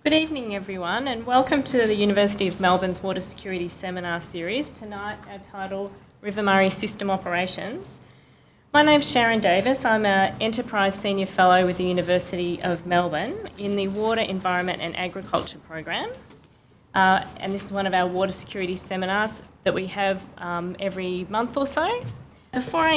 Good evening, everyone, and welcome to the University of Melbourne's Water Security Seminar Series. Tonight, our title, River Murray System Operations. My name's Sharon Davis. I'm an Enterprise Senior Fellow with the University of Melbourne in the Water, Environment and Agriculture program. And this is one of our water security seminars that we have every month or so. Before I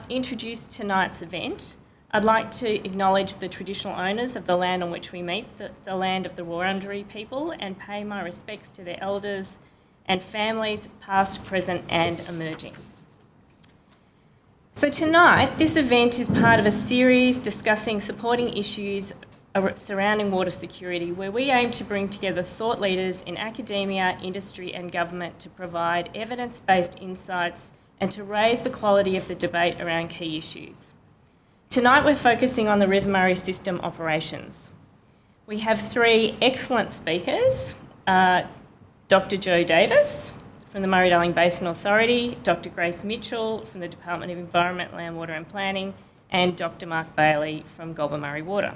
introduce tonight's event, I'd like to acknowledge the traditional owners of the land on which we meet, the land of the Wurundjeri people, and pay my respects to their elders and families, past, present and emerging. So tonight, this event is part of a series discussing supporting issues surrounding water security, where we aim to bring together thought leaders in academia, industry and government to provide evidence-based insights and to raise the quality of the debate around key issues. Tonight we're focusing on the River Murray system operations. We have three excellent speakers, Dr. Joe Davis from the Murray-Darling Basin Authority, Dr. Grace Mitchell from the Department of Environment, Land, Water and Planning, and Dr. Mark Bailey from Goulburn Murray Water.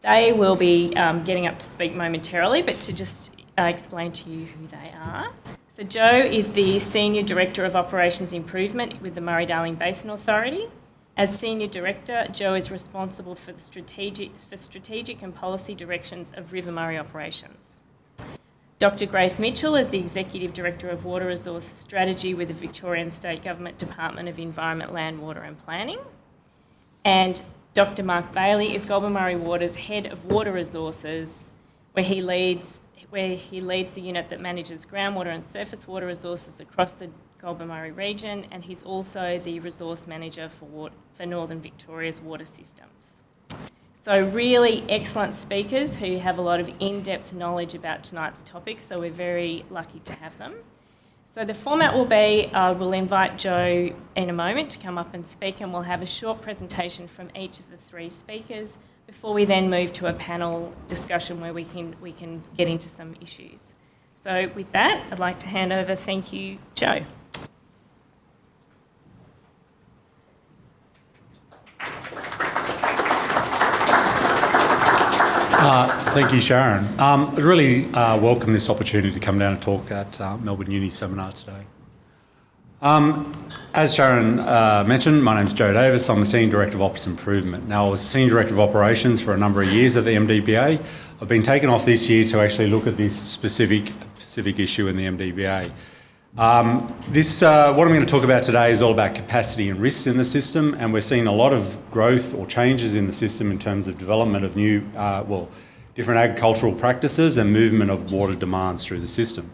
They will be getting up to speak momentarily, but to just explain to you who they are. So Joe is the Senior Director of Operations Improvement with the Murray-Darling Basin Authority. As Senior Director, Joe is responsible for the strategic and policy directions of River Murray operations. Dr. Grace Mitchell is the Executive Director of Water Resources Strategy with the Victorian State Government Department of Environment, Land, Water and Planning. And Dr. Mark Bailey is Goulburn Murray Water's Head of Water Resources, where he leads the unit that manages groundwater and surface water resources across the Goulburn Murray region, and he's also the Resource Manager for Northern Victoria's water systems. So really excellent speakers who have a lot of in-depth knowledge about tonight's topic, so we're very lucky to have them. So the format will be, we'll invite Joe in a moment to come up and speak, and we'll have a short presentation from each of the three speakers before we then move to a panel discussion where we can get into some issues. So with that, I'd like to hand over, thank you, Joe. Thank you, Sharon. I really welcome this opportunity to come down and talk at Melbourne Uni seminar today. As Sharon mentioned, my name's Joe Davis. I'm the Senior Director of Ops Improvement. Now, I was Senior Director of Operations for a number of years at the MDBA. I've been taken off this year to actually look at this specific issue in the MDBA. What I'm going to talk about today is all about capacity and risks in the system, and we're seeing a lot of growth or changes in the system in terms of development of new, different agricultural practices and movement of water demands through the system.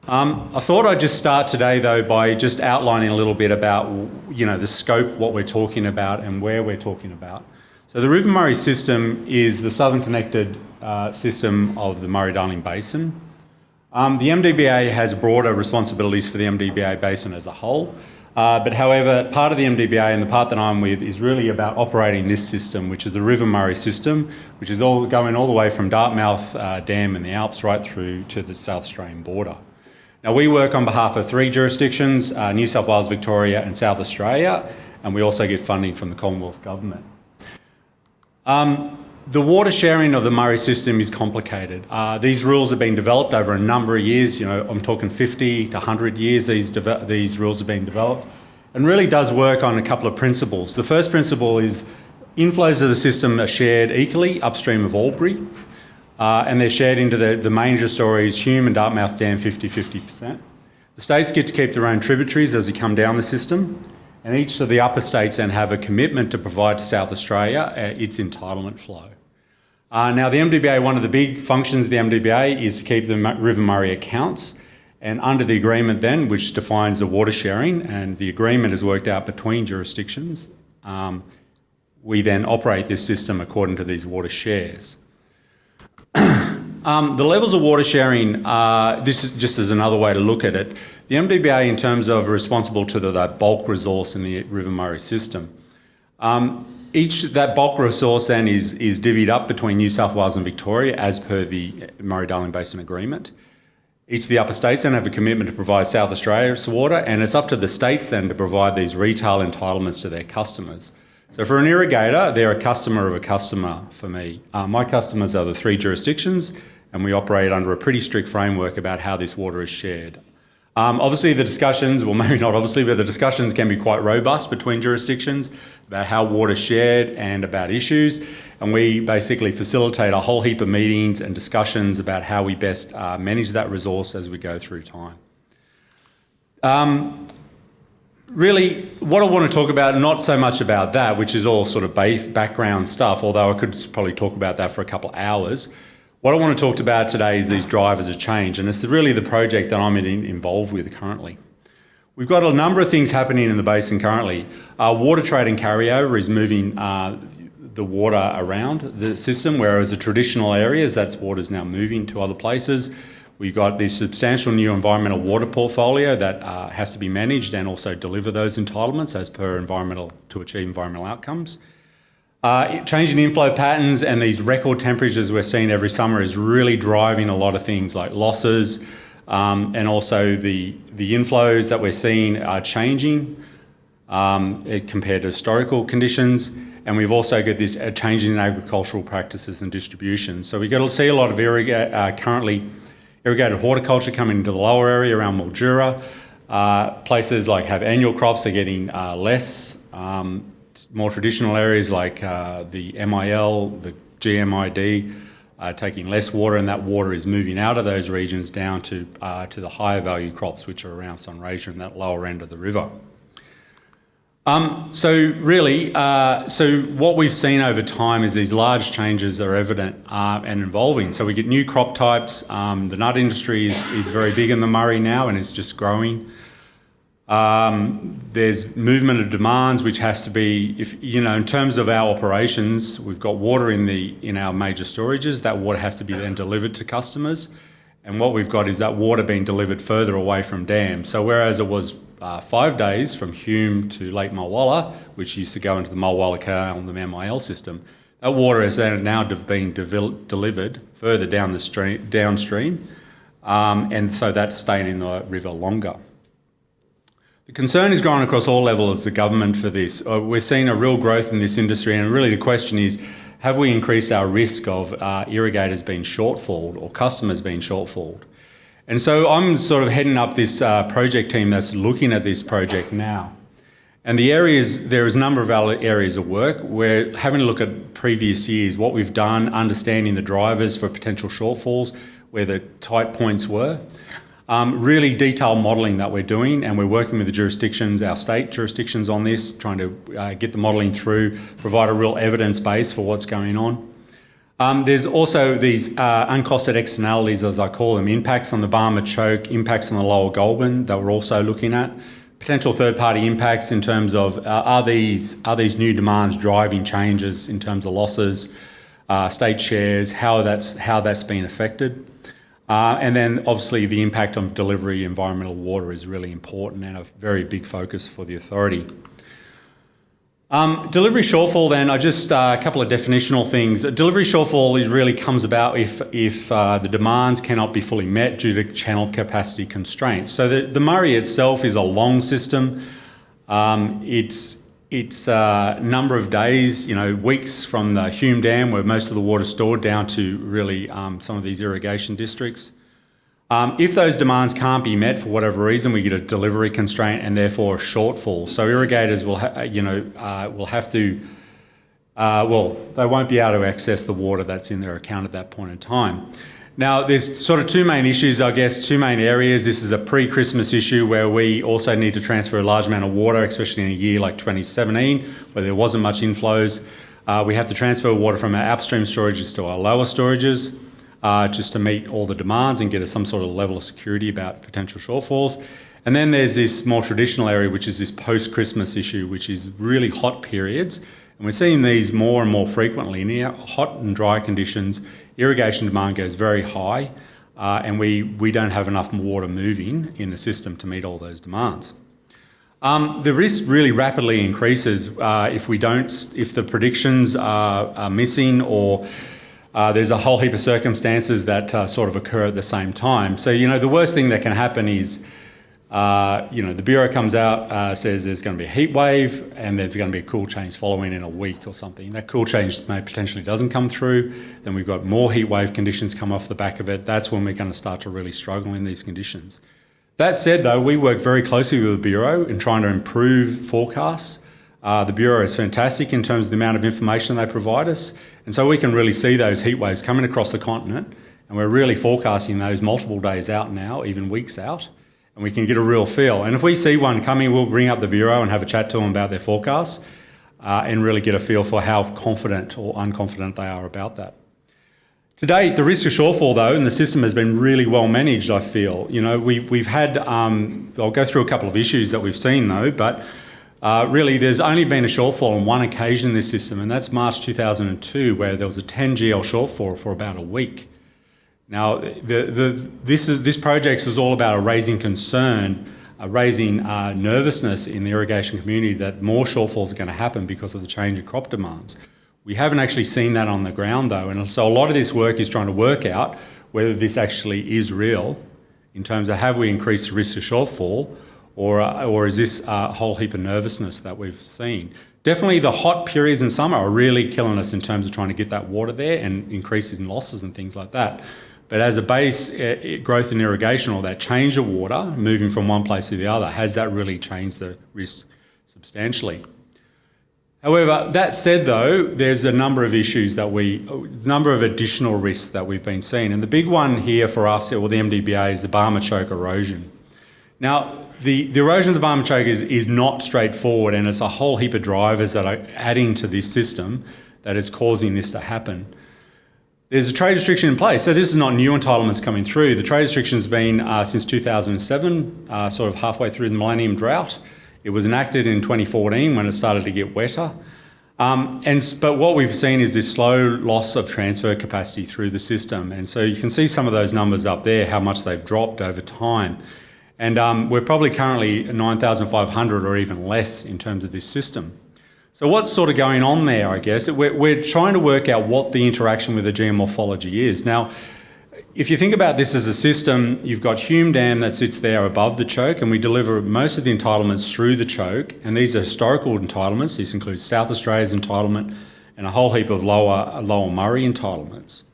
I thought I'd just start today, though, by just outlining a little bit about, the scope, what we're talking about and where we're talking about. So the River Murray system is the southern connected system of the Murray-Darling Basin. The MDBA has broader responsibilities for the MDBA Basin as a whole, but however, part of the MDBA and the part that I'm with is really about operating this system, which is the River Murray system, which is going all the way from Dartmouth Dam in the Alps right through to the South Australian border. Now, we work on behalf of three jurisdictions, New South Wales, Victoria and South Australia, and we also get funding from the Commonwealth Government. The water sharing of the Murray system is complicated. These rules have been developed over a number of years. I'm talking 50 to 100 years these rules have been developed, and really does work on a couple of principles. The first principle is inflows of the system are shared equally upstream of Albury, and they're shared into the major stories, Hume and Dartmouth Dam 50-50%. The states get to keep their own tributaries as they come down the system, and each of the upper states then have a commitment to provide to South Australia its entitlement flow. Now, the MDBA, one of the big functions of the MDBA is to keep the River Murray accounts, and under the agreement then, which defines the water sharing, and the agreement is worked out between jurisdictions, we then operate this system according to these water shares. The levels of water sharing, this is just as another way to look at it. The MDBA, in terms of responsible to the bulk resource in the River Murray system, that bulk resource then is divvied up between New South Wales and Victoria as per the Murray-Darling Basin Agreement. Each of the upper states then have a commitment to provide South Australia's water, and it's up to the states then to provide these retail entitlements to their customers. So for an irrigator, they're a customer of a customer for me. My customers are the 3 jurisdictions, and we operate under a pretty strict framework about how this water is shared. Obviously the discussions, well maybe not obviously, but the discussions can be quite robust between jurisdictions about how water is shared and about issues. And we basically facilitate a whole heap of meetings and discussions about how we best manage that resource as we go through time. Really, what I want to talk about, not so much about that, which is all sort of background stuff, although I could probably talk about that for a couple of hours. What I want to talk about today is these drivers of change, and it's really the project that I'm involved with currently. We've got a number of things happening in the basin currently. Water trade and carryover is moving the water around the system, whereas the traditional areas, that's water's now moving to other places. We've got this substantial new environmental water portfolio that has to be managed and also deliver those entitlements as per to achieve environmental outcomes. Changing inflow patterns and these record temperatures we're seeing every summer is really driving a lot of things like losses, and also the inflows that we're seeing are changing compared to historical conditions. And we've also got this changing in agricultural practices and distribution. So we've got to see a lot of currently irrigated horticulture coming into the lower area around Mildura. Places like have annual crops are getting less. More traditional areas like the MIL, the GMID, taking less water, and that water is moving out of those regions down to the higher value crops, which are around Sunraysia and that lower end of the river. So what we've seen over time is these large changes are evident and evolving. So we get new crop types. The nut industry is very big in the Murray now, and it's just growing. There's movement of demands, which has to be, in terms of our operations, we've got water in our major storages. That water has to be then delivered to customers. And what we've got is that water being delivered further away from dams. So whereas it was 5 days from Hume to Lake Mulwala, which used to go into the Mulwala Canal and the MIL system, that water is now being delivered further downstream, and so that's staying in the river longer. The concern is growing across all levels of the government for this. We're seeing a real growth in this industry, and really the question is, have we increased our risk of irrigators being shortfalled or customers being shortfalled? And so I'm sort of heading up this project team that's looking at this project now. And there is a number of areas of work. We're having a look at previous years, what we've done, understanding the drivers for potential shortfalls, where the tight points were. Really detailed modelling that we're doing, and we're working with the jurisdictions, our state jurisdictions on this, trying to get the modelling through, provide a real evidence base for what's going on. There's also these uncosted externalities, as I call them, impacts on the Barmah Choke, impacts on the Lower Goulburn that we're also looking at. Potential third-party impacts in terms of are these new demands driving changes in terms of losses, state shares, how that's been affected. And then obviously the impact on delivery environmental water is really important and a very big focus for the authority. Delivery shortfall then, a couple of definitional things. Delivery shortfall really comes about if the demands cannot be fully met due to channel capacity constraints. So the Murray itself is a long system. It's a number of days, weeks from the Hume Dam, where most of the water is stored, down to really some of these irrigation districts. If those demands can't be met for whatever reason, we get a delivery constraint and therefore a shortfall. So irrigators will have to, they won't be able to access the water that's in their account at that point in time. Now, there's sort of two main issues, two main areas. This is a pre-Christmas issue where we also need to transfer a large amount of water, especially in a year like 2017, where there wasn't much inflows. We have to transfer water from our upstream storages to our lower storages, just to meet all the demands and get us some sort of level of security about potential shortfalls. And then there's this more traditional area, which is this post-Christmas issue, which is really hot periods. And we're seeing these more and more frequently. In hot and dry conditions, irrigation demand goes very high, and we don't have enough water moving in the system to meet all those demands. The risk really rapidly increases if the predictions are missing, or there's a whole heap of circumstances that sort of occur at the same time. So, the worst thing that can happen is The Bureau comes out, says there's going to be a heat wave and there's going to be a cool change following in a week or something. That cool change potentially doesn't come through. Then we've got more heat wave conditions come off the back of it. That's when we're going to start to really struggle in these conditions. That said, though, we work very closely with the Bureau in trying to improve forecasts. The Bureau is fantastic in terms of the amount of information they provide us. And so we can really see those heat waves coming across the continent. And we're really forecasting those multiple days out now, even weeks out. And we can get a real feel. And if we see one coming, we'll bring up the Bureau and have a chat to them about their forecasts and really get a feel for how confident or unconfident they are about that. To date, the risk of shortfall, though, in the system has been really well managed, I feel. We've had, I'll go through a couple of issues that we've seen, though, but really there's only been a shortfall on one occasion in this system, and that's March 2002, where there was a 10 GL shortfall for about a week. Now, this project is all about raising concern, raising nervousness in the irrigation community that more shortfalls are going to happen because of the change in crop demands. We haven't actually seen that on the ground, though, and so a lot of this work is trying to work out whether this actually is real in terms of have we increased the risk of shortfall, or is this a whole heap of nervousness that we've seen. Definitely the hot periods in summer are really killing us in terms of trying to get that water there and increases in losses and things like that. But as a base, growth in irrigation, or that change of water moving from one place to the other, has that really changed the risk substantially? However, that said, though, there's a number of issues a number of additional risks that we've been seeing. And the big one here for us, or the MDBA, is the Barmah choke erosion. Now, the erosion of the Barmah choke is not straightforward, and it's a whole heap of drivers that are adding to this system that is causing this to happen. There's a trade restriction in place, so this is not new entitlements coming through. The trade restriction's been since 2007, sort of halfway through the Millennium Drought. It was enacted in 2014 when it started to get wetter. But what we've seen is this slow loss of transfer capacity through the system. And so you can see some of those numbers up there, how much they've dropped over time. And we're probably currently 9,500 or even less in terms of this system. So what's sort of going on there, I guess? We're trying to work out what the interaction with the geomorphology is. Now, if you think about this as a system, you've got Hume Dam that sits there above the choke, and we deliver most of the entitlements through the choke, and these are historical entitlements. This includes South Australia's entitlement and a whole heap of lower Murray entitlements.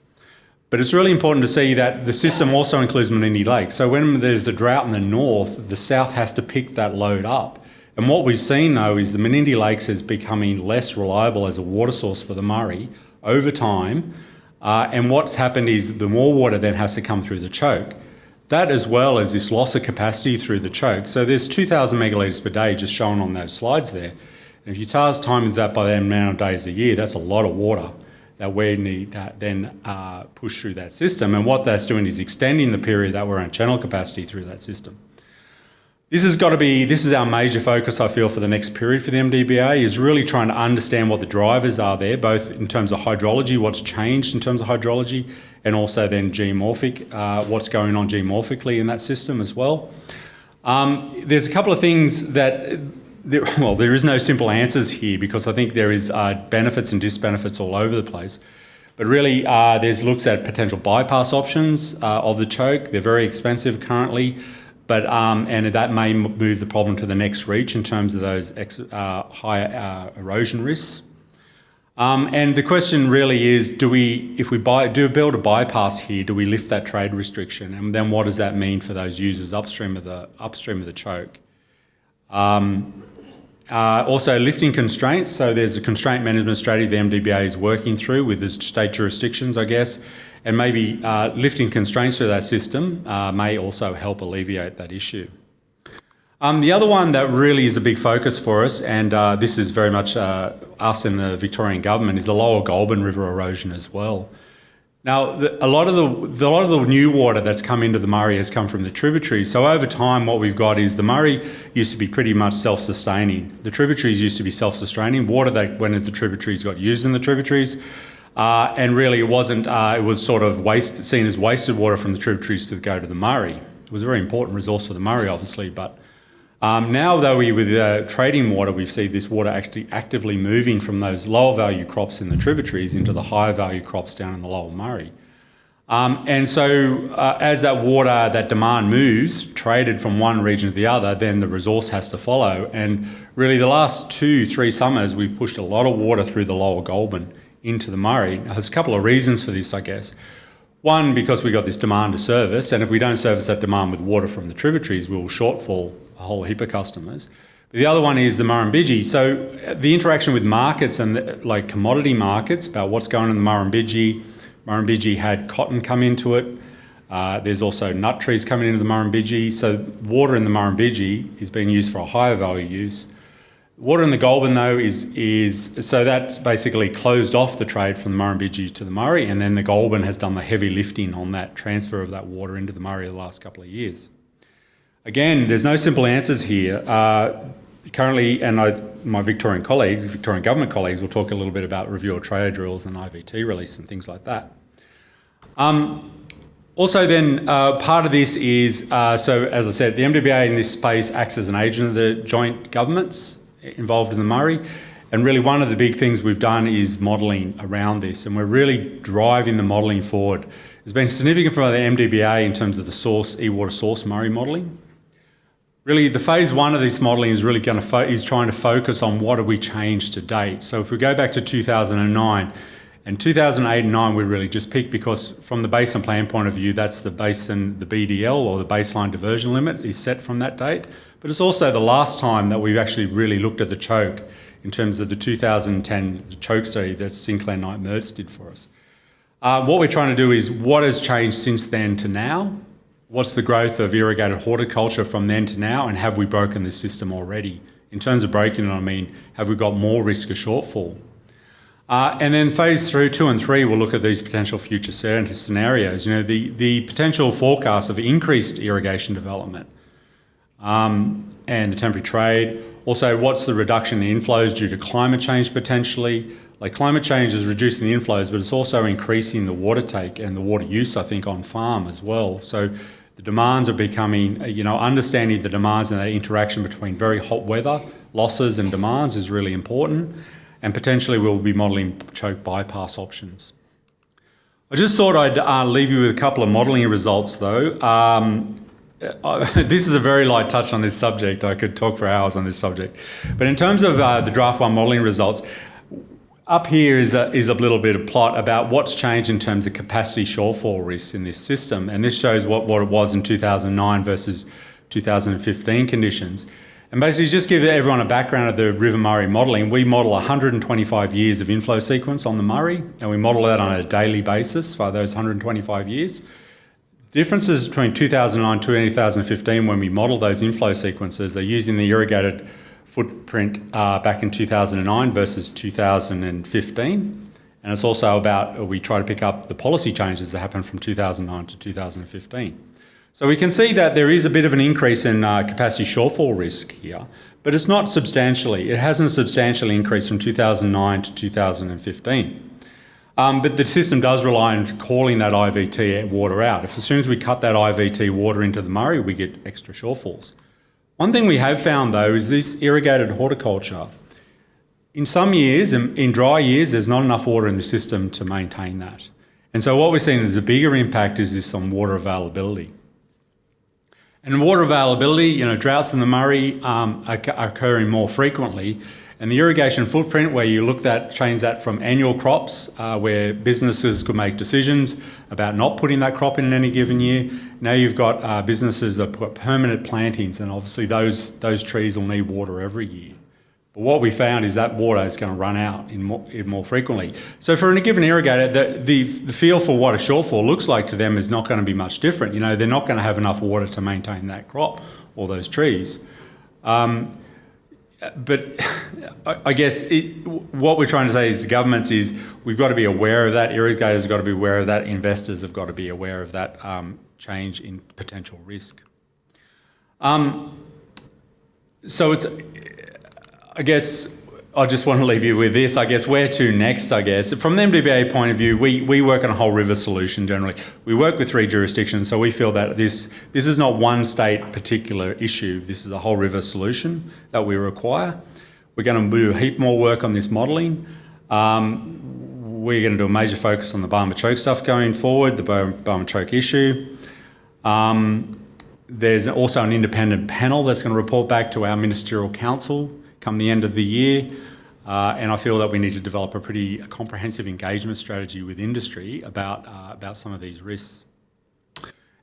But it's really important to see that the system also includes Menindee Lake. So when there's a drought in the north, the south has to pick that load up. And what we've seen, though, is the Menindee Lakes is becoming less reliable as a water source for the Murray over time. And what's happened is the more water then has to come through the choke. That, as well as this loss of capacity through the choke. So there's 2,000 megalitres per day just shown on those slides there. And if you times that by the amount of days a year, that's a lot of water that we need to then push through that system. And what that's doing is extending the period that we're on channel capacity through that system. This is our major focus, I feel, for the next period for the MDBA, is really trying to understand what the drivers are there, both in terms of hydrology, what's changed in terms of hydrology, and also then geomorphic, what's going on geomorphically in that system as well. There's a couple of things that, there is no simple answers here, because I think there is benefits and disbenefits all over the place. But really, there's looks at potential bypass options of the choke. They're very expensive currently. But and that may move the problem to the next reach in terms of those higher erosion risks. And the question really is: if we build a bypass here, do we lift that trade restriction? And then what does that mean for those users upstream of the choke? Also, lifting constraints. So there's a constraint management strategy the MDBA is working through with the state jurisdictions, I guess. And maybe lifting constraints to that system may also help alleviate that issue. The other one that really is a big focus for us, and this is very much us and the Victorian government, is the lower Goulburn River erosion as well. Now, a lot of the new water that's come into the Murray has come from the tributaries. So over time, what we've got is the Murray used to be pretty much self-sustaining. The tributaries used to be self-sustaining. Water that went into the tributaries got used in the tributaries. And really it wasn't, it was sort of seen as wasted water from the tributaries to go to the Murray. It was a very important resource for the Murray, obviously, but now though with trading water, we see this water actually actively moving from those lower value crops in the tributaries into the higher value crops down in the lower Murray. And so as that water, that demand moves, traded from one region to the other, then the resource has to follow. And really the last 2-3 summers, we've pushed a lot of water through the lower Goulburn into the Murray. Now, there's a couple of reasons for this, I guess. One, because we got this demand to service, and if we don't service that demand with water from the tributaries, we'll shortfall a whole heap of customers. But the other one is the Murrumbidgee. So the interaction with markets and like commodity markets about what's going on in the Murrumbidgee. Murrumbidgee had cotton come into it. There's also nut trees coming into the Murrumbidgee. So water in the Murrumbidgee is being used for a higher value use. Water in the Goulburn, though, is so that basically closed off the trade from the Murrumbidgee to the Murray, and then the Goulburn has done the heavy lifting on that transfer of that water into the Murray the last couple of years. Again, there's no simple answers here. Currently, and my Victorian government colleagues will talk a little bit about review of trade rules and IVT release and things like that. Also then, part of this is, so as I said, the MDBA in this space acts as an agent of the joint governments involved in the Murray. And really one of the big things we've done is modelling around this, and we're really driving the modelling forward. It's been significant for the MDBA in terms of the e-water source Murray modelling. Really, the phase one of this modelling is really trying to focus on what have we changed to date. So if we go back to 2009, and 2008 and 9 we really just picked because from the Basin Plan point of view, that's the basin, the BDL or the baseline diversion limit is set from that date. But it's also the last time that we've actually really looked at the choke in terms of the 2010 choke study that Sinclair Knight Mertz did for us. What we're trying to do is what has changed since then to now? What's the growth of irrigated horticulture from then to now, and have we broken this system already? In terms of breaking it, I mean, have we got more risk of shortfall? And then phase 2 and 3 will look at these potential future scenarios. You know, the potential forecast of increased irrigation development and the temporary trade. Also, what's the reduction in inflows due to climate change potentially? Like climate change is reducing the inflows, but it's also increasing the water take and the water use, I think, on farm as well. So the demands are becoming, understanding the demands and that interaction between very hot weather, losses and demands is really important. And potentially we'll be modelling choke bypass options. I just thought I'd leave you with a couple of modelling results though. This is a very light touch on this subject. I could talk for hours on this subject. But in terms of the draft one modelling results, up here is a little bit of plot about what's changed in terms of capacity shortfall risks in this system. And this shows what it was in 2009 versus 2015 conditions. And basically just give everyone a background of the River Murray modelling. We model 125 years of inflow sequence on the Murray, and we model that on a daily basis for those 125 years. Differences between 2009 to 2015 when we model those inflow sequences, they're using the irrigated footprint back in 2009 versus 2015. And it's also about, we try to pick up the policy changes that happened from 2009 to 2015. So we can see that there is a bit of an increase in capacity shortfall risk here, but it's not substantially. It hasn't substantially increased from 2009 to 2015. But the system does rely on calling that IVT water out. As soon as we cut that IVT water into the Murray, we get extra shortfalls. One thing we have found though is this irrigated horticulture. In some years, in dry years, there's not enough water in the system to maintain that. And so what we're seeing is a bigger impact is this on water availability. And water availability, droughts in the Murray are occurring more frequently. And the irrigation footprint, where you change that from annual crops, where businesses could make decisions about not putting that crop in any given year. Now you've got businesses that put permanent plantings, and obviously those trees will need water every year. But what we found is that water is going to run out more frequently. So for a given irrigator, the feel for what a shortfall looks like to them is not going to be much different. They're not going to have enough water to maintain that crop or those trees. But I guess what we're trying to say is the governments is we've got to be aware of that, irrigators have got to be aware of that, investors have got to be aware of that change in potential risk. So it's, I guess I just want to leave you with this. I guess where to next, I guess. From the MDBA point of view, we work on a whole river solution generally. We work with 3 jurisdictions, so we feel that this is not one state particular issue. This is a whole river solution that we require. We're going to do a heap more work on this modelling. we're going to do a major focus on the Barmah choke stuff going forward, the Barmah choke issue. There's also an independent panel that's going to report back to our ministerial council come the end of the year. And I feel that we need to develop a pretty comprehensive engagement strategy with industry about some of these risks.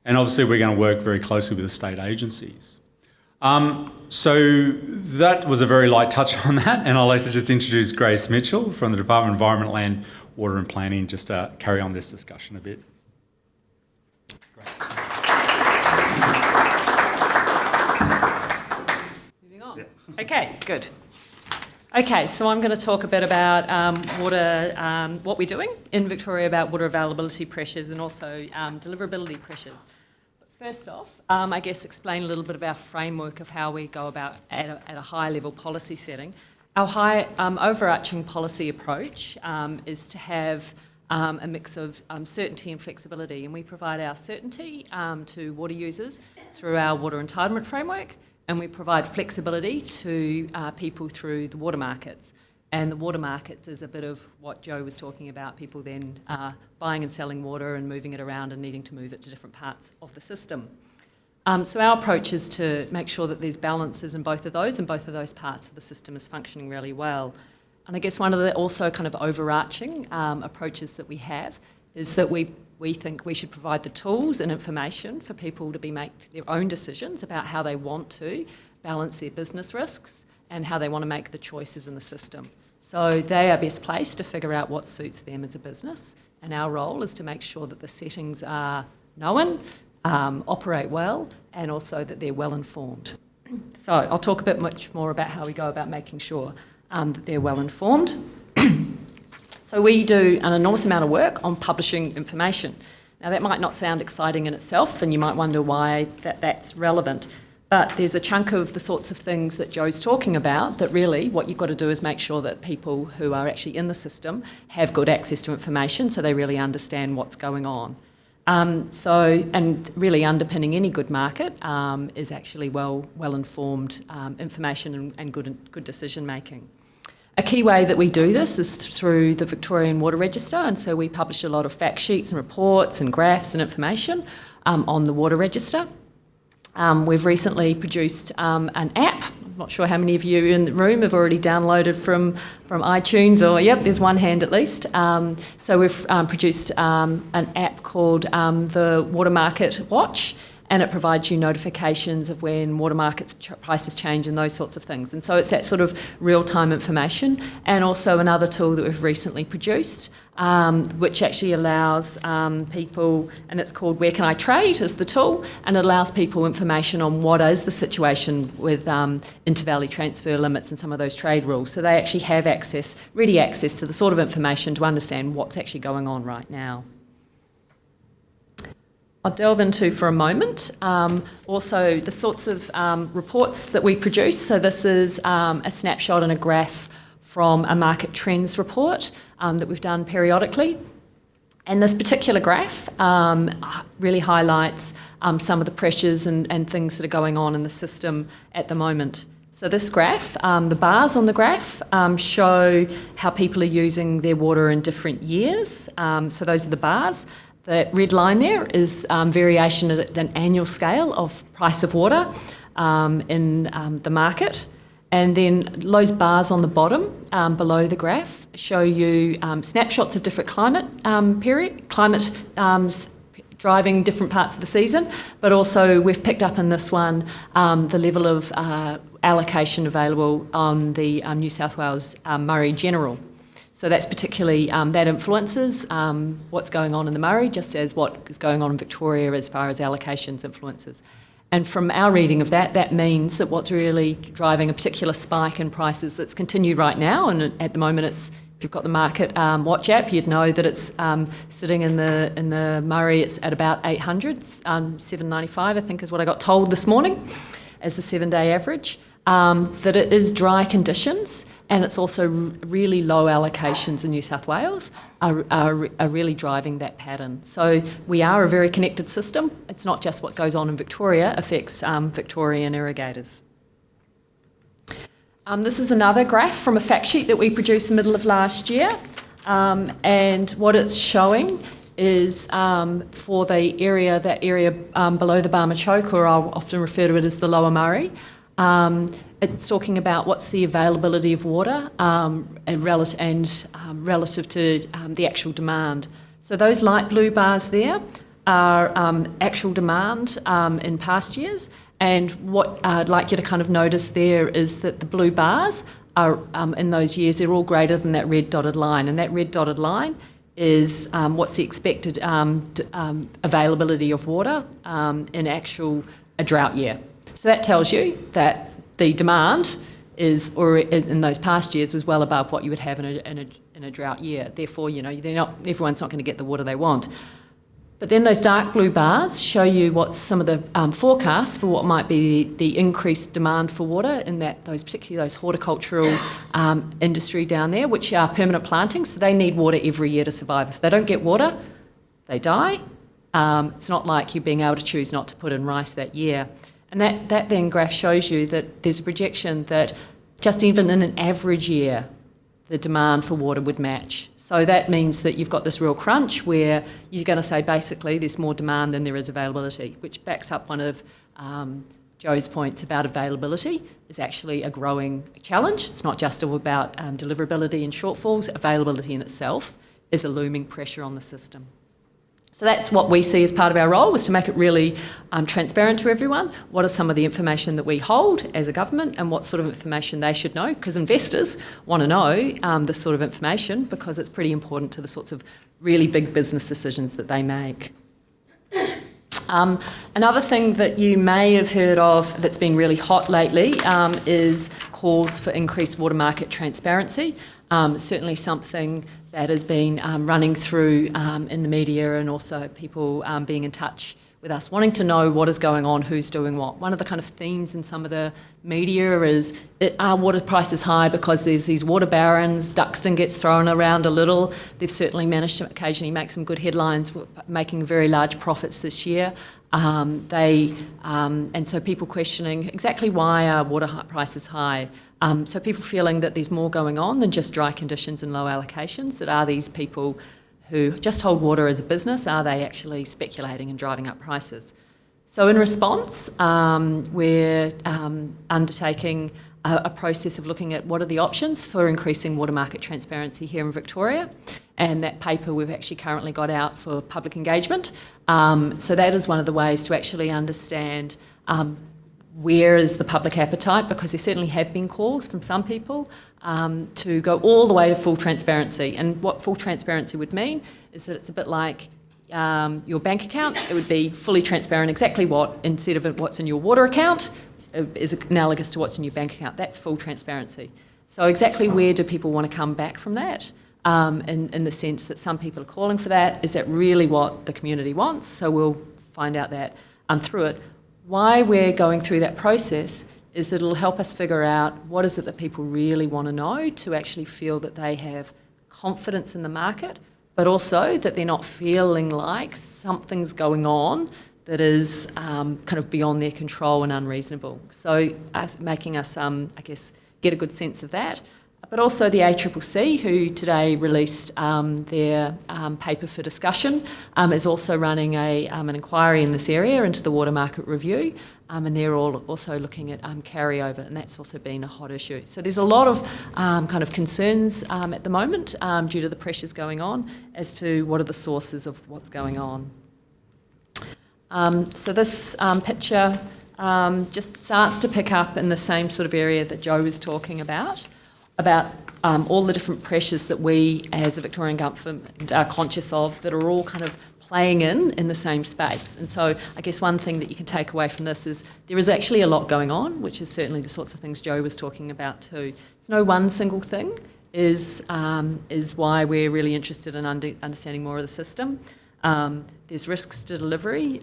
And obviously we're going to work very closely with the state agencies. So that was a very light touch on that, and I'd like to just introduce Grace Mitchell from the Department of Environment, Land, Water and Planning, just to carry on this discussion a bit. Moving on. Yeah. Okay, good. Okay, so I'm going to talk a bit about water, what we're doing in Victoria about water availability pressures and also deliverability pressures. First off, I guess explain a little bit of our framework of how we go about at a high level policy setting. Our high overarching policy approach is to have a mix of certainty and flexibility, and we provide our certainty to water users through our water entitlement framework, and we provide flexibility to people through the water markets. And the water markets is a bit of what Joe was talking about, people then buying and selling water and moving it around and needing to move it to different parts of the system. So our approach is to make sure that there's balances in both of those, and both of those parts of the system is functioning really well. And I guess one of the also kind of overarching approaches that we have is that we think we should provide the tools and information for people to make their own decisions about how they want to balance their business risks and how they want to make the choices in the system. So they are best placed to figure out what suits them as a business, and our role is to make sure that the settings are known, operate well, and also that they're well informed. So I'll talk a bit much more about how we go about making sure that they're well informed. So we do an enormous amount of work on publishing information. Now that might not sound exciting in itself, and you might wonder why that's relevant. But there's a chunk of the sorts of things that Joe's talking about that really what you've got to do is make sure that people who are actually in the system have good access to information so they really understand what's going on. And really underpinning any good market is actually well-informed information and good decision making. A key way that we do this is through the Victorian Water Register, and so we publish a lot of fact sheets and reports and graphs and information on the Water Register. We've recently produced an app. I'm not sure how many of you in the room have already downloaded from iTunes, or yep, there's one hand at least. So we've produced an app called the Water Market Watch, and it provides you notifications of when water markets prices change and those sorts of things. And so it's that sort of real-time information. And also another tool that we've recently produced, which actually allows people, and it's called Where Can I Trade is the tool, and it allows people information on what is the situation with intervalley transfer limits and some of those trade rules. So they actually have ready access to the sort of information to understand what's actually going on right now. I'll delve into for a moment also the sorts of reports that we produce. So this is a snapshot and a graph from a market trends report that we've done periodically. And this particular graph really highlights some of the pressures and things that are going on in the system at the moment. So this graph, the bars on the graph show how people are using their water in different years. So those are the bars. The red line there is variation at an annual scale of price of water in the market. And then those bars on the bottom below the graph show you snapshots of different climate driving different parts of the season. But also we've picked up in this one the level of allocation available on the New South Wales Murray General. So that's particularly, that influences what's going on in the Murray, just as what is going on in Victoria as far as allocations influences. And from our reading of that, that means that what's really driving a particular spike in prices that's continued right now, and at the moment it's, if you've got the Market Watch app, you'd know that it's sitting in the Murray, it's at about 800, 795 I think is what I got told this morning as the 7-day average. That it is dry conditions, and it's also really low allocations in New South Wales are really driving that pattern. So we are a very connected system. It's not just what goes on in Victoria affects Victorian irrigators. This is another graph from a fact sheet that we produced in the middle of last year. And what it's showing is for that area below the Barmah Choke, or I'll often refer to it as the Lower Murray, it's talking about what's the availability of water and relative to the actual demand. So those light blue bars there are actual demand in past years, and what I'd like you to kind of notice there is that the blue bars are in those years, they're all greater than that red dotted line, and that red dotted line is what's the expected availability of water in a drought year. So that tells you that the demand is, or in those past years, was well above what you would have in a drought year. Therefore, everyone's not going to get the water they want. But then those dark blue bars show you what's some of the forecasts for what might be the increased demand for water in particularly those horticultural industry down there, which are permanent plantings, so they need water every year to survive. If they don't get water, they die. It's not like you being able to choose not to put in rice that year. And that then graph shows you that there's a projection that just even in an average year, the demand for water would match. So that means that you've got this real crunch where you're going to say basically there's more demand than there is availability, which backs up one of Joe's points about availability is actually a growing challenge. It's not just all about deliverability and shortfalls. Availability in itself is a looming pressure on the system. So that's what we see as part of our role, was to make it really transparent to everyone. What are some of the information that we hold as a government and what sort of information they should know? Because investors want to know this sort of information because it's pretty important to the sorts of really big business decisions that they make. Another thing that you may have heard of that's been really hot lately is calls for increased water market transparency. Certainly something that has been running through in the media, and also people being in touch with us, wanting to know what is going on, who's doing what. One of the kind of themes in some of the media is, are water prices high because there's these water barons? Duxton gets thrown around a little. They've certainly managed to occasionally make some good headlines, making very large profits this year. And so people questioning exactly why are water prices high. So people feeling that there's more going on than just dry conditions and low allocations, that are these people who just hold water as a business, are they actually speculating and driving up prices? So in response, we're undertaking a process of looking at what are the options for increasing water market transparency here in Victoria, and that paper we've actually currently got out for public engagement. So that is one of the ways to actually understand where is the public appetite, because there certainly have been calls from some people to go all the way to full transparency. And what full transparency would mean is that it's a bit like your bank account. It would be fully transparent exactly what, instead of what's in your water account, is analogous to what's in your bank account. That's full transparency. So exactly where do people want to come back from that? In the sense that some people are calling for that. Is that really what the community wants? So we'll find out that through it. Why we're going through that process is that it'll help us figure out what is it that people really want to know, to actually feel that they have confidence in the market, but also that they're not feeling like something's going on that is kind of beyond their control and unreasonable. So making us, I guess, get a good sense of that. But also the ACCC, who today released their paper for discussion, is also running an inquiry in this area into the water market review, and they're all also looking at carryover, and that's also been a hot issue. So there's a lot of kind of concerns at the moment due to the pressures going on as to what are the sources of what's going on. So this picture just starts to pick up in the same sort of area that Joe was talking about all the different pressures that we as a Victorian government are conscious of, that are all kind of playing in the same space. And so I guess one thing that you can take away from this is there is actually a lot going on, which is certainly the sorts of things Joe was talking about too. It's no one single thing is why we're really interested in understanding more of the system. There's risks to delivery,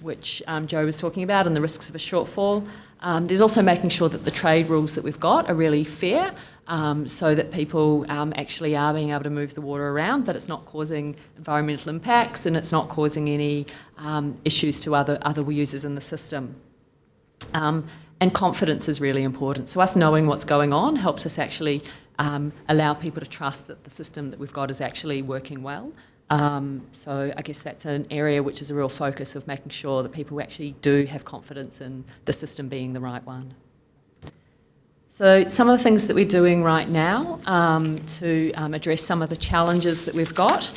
which Joe was talking about, and the risks of a shortfall. There's also making sure that the trade rules that we've got are really fair, so that people actually are being able to move the water around, but it's not causing environmental impacts and it's not causing any issues to other users in the system. And confidence is really important. So us knowing what's going on helps us actually allow people to trust that the system that we've got is actually working well. So I guess that's an area which is a real focus of making sure that people actually do have confidence in the system being the right one. So some of the things that we're doing right now to address some of the challenges that we've got.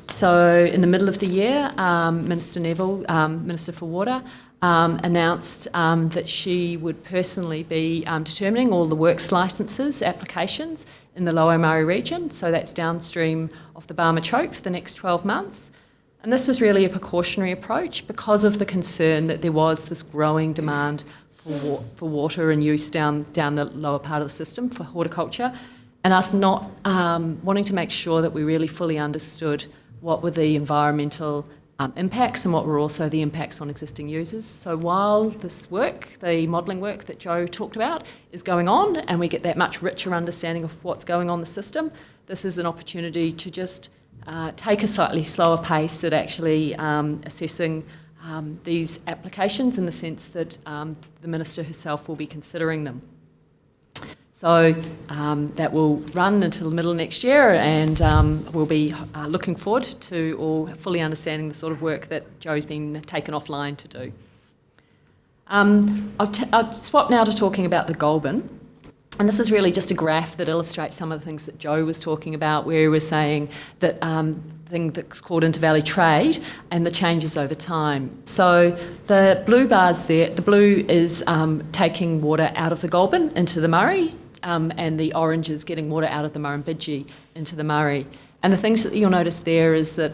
So in the middle of the year, Minister Neville, Minister for Water, announced that she would personally be determining all the works licences applications in the Lower Murray region, so that's downstream of the Barmah Choke for the next 12 months. And this was really a precautionary approach because of the concern that there was this growing demand for water and use down the lower part of the system for horticulture, and us not wanting to make sure that we really fully understood what were the environmental impacts and what were also the impacts on existing users. So while this work, the modelling work that Joe talked about, is going on and we get that much richer understanding of what's going on in the system, this is an opportunity to just take a slightly slower pace at actually assessing these applications in the sense that the Minister herself will be considering them. So that will run until the middle of next year, and we'll be looking forward to all fully understanding the sort of work that Joe's been taken offline to do. I'll swap now to talking about the Goulburn. And this is really just a graph that illustrates some of the things that Joe was talking about, where he was saying that thing that's called intervalley trade and the changes over time. So the blue bars there, the blue is taking water out of the Goulburn into the Murray, and the orange is getting water out of the Murrumbidgee into the Murray. And the things that you'll notice there is that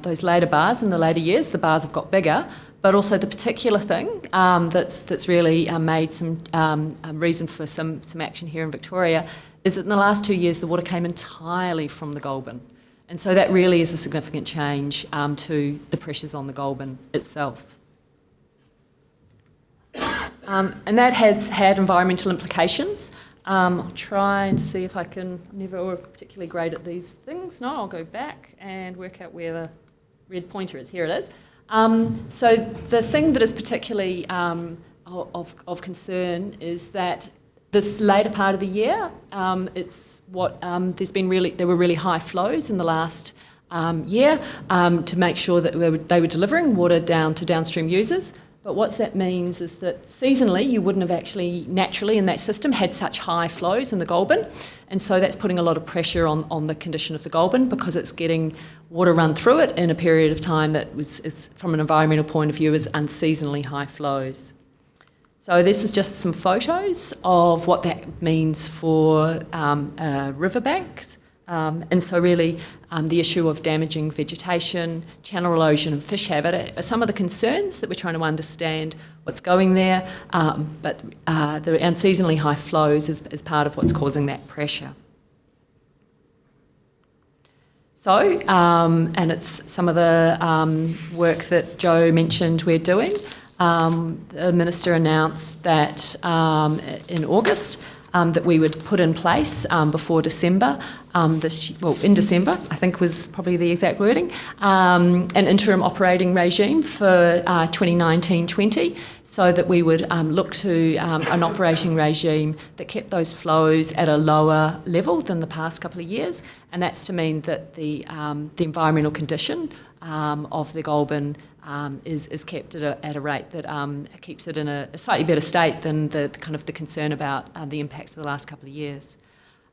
those later bars, in the later years, the bars have got bigger, but also the particular thing that's really made some reason for some action here in Victoria is that in the last 2 years the water came entirely from the Goulburn. And so that really is a significant change to the pressures on the Goulburn itself. And that has had environmental implications. I'll try and see if I can, I'm never particularly great at these things. No, I'll go back and work out where the red pointer is. Here it is. So the thing that is particularly of concern is that this later part of the year, there were really high flows in the last year to make sure that they were delivering water down to downstream users. But what that means is that seasonally you wouldn't have actually naturally in that system had such high flows in the Goulburn, and so that's putting a lot of pressure on the condition of the Goulburn because it's getting water run through it in a period of time that is from an environmental point of view is unseasonally high flows. So this is just some photos of what that means for riverbanks. And so really the issue of damaging vegetation, channel erosion and fish habitat are some of the concerns that we're trying to understand what's going there, but the unseasonally high flows is part of what's causing that pressure. So, and it's some of the work that Joe mentioned we're doing. The Minister announced that in August that we would put in place before December, in December, I think was probably the exact wording, an interim operating regime for 2019-20, so that we would look to an operating regime that kept those flows at a lower level than the past couple of years, and that's to mean that the environmental condition of the Goulburn is kept at a rate that keeps it in a slightly better state than the kind of the concern about the impacts of the last couple of years.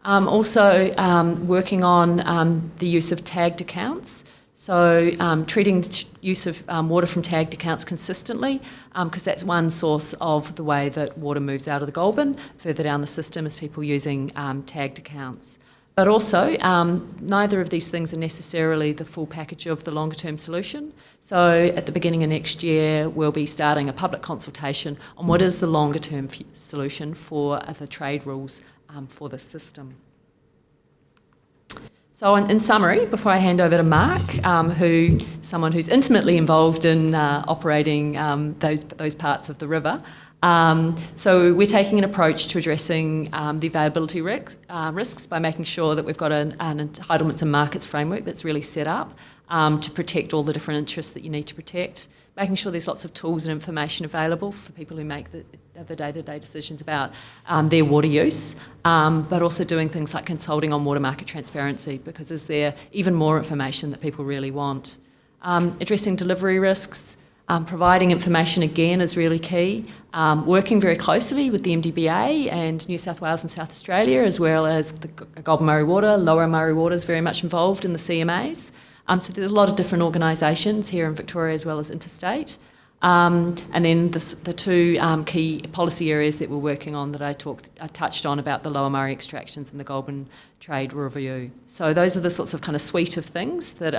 Also working on the use of tagged accounts, so treating the use of water from tagged accounts consistently, because that's one source of the way that water moves out of the Goulburn further down the system is people using tagged accounts. But also, neither of these things are necessarily the full package of the longer-term solution. So at the beginning of next year, we'll be starting a public consultation on what is the longer-term solution for the trade rules for the system. So in summary, before I hand over to Mark, someone who's intimately involved in operating those parts of the river, so we're taking an approach to addressing the availability risks by making sure that we've got an entitlements and markets framework that's really set up to protect all the different interests that you need to protect, making sure there's lots of tools and information available for people who make the day-to-day decisions about their water use, but also doing things like consulting on water market transparency, because is there even more information that people really want? Addressing delivery risks, providing information again is really key, working very closely with the MDBA and New South Wales and South Australia, as well as the Goulburn Murray Water. Lower Murray Water is very much involved in the CMAs. So there's a lot of different organisations here in Victoria as well as interstate. And then the two key policy areas that we're working on that I touched on about the Lower Murray extractions and the Goulburn Trade Review. So those are the sorts of kind of suite of things that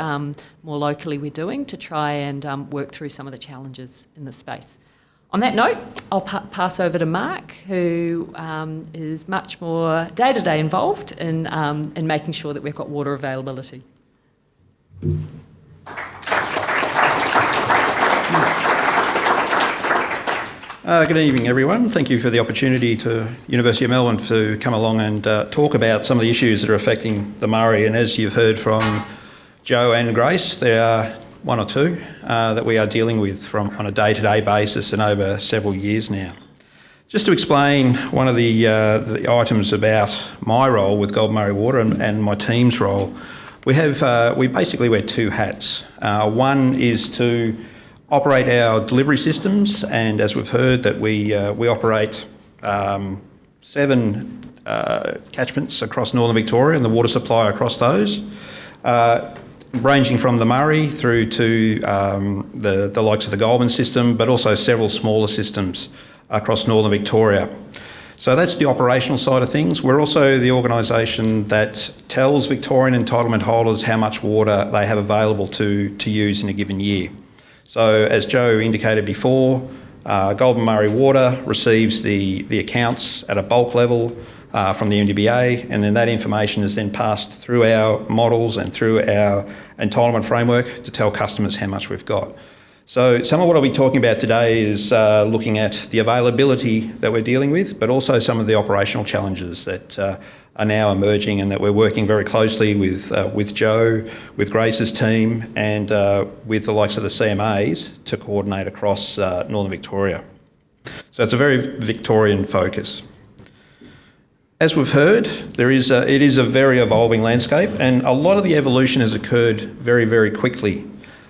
more locally we're doing to try and work through some of the challenges in this space. On that note, I'll pass over to Mark, who is much more day-to-day involved in making sure that we've got water availability. Good evening, everyone. Thank you for the opportunity to University of Melbourne to come along and talk about some of the issues that are affecting the Murray. And as you've heard from Joe and Grace, there are one or two that we are dealing with on a day-to-day basis and over several years now. Just to explain one of the items about my role with Goulburn Murray Water and my team's role, we basically wear two hats. One is to operate our delivery systems, and as we've heard that we operate 7 catchments across northern Victoria and the water supply across those, ranging from the Murray through to the likes of the Goulburn system, but also several smaller systems across northern Victoria. So that's the operational side of things. We're also the organisation that tells Victorian entitlement holders how much water they have available to use in a given year. So as Joe indicated before, Goulburn Murray Water receives the accounts at a bulk level from the MDBA, and then that information is then passed through our models and through our entitlement framework to tell customers how much we've got. So some of what I'll be talking about today is looking at the availability that we're dealing with, but also some of the operational challenges that are now emerging and that we're working very closely with Joe, with Grace's team, and with the likes of the CMAs to coordinate across northern Victoria. So it's a very Victorian focus. As we've heard, it is a very evolving landscape, and a lot of the evolution has occurred very, very quickly.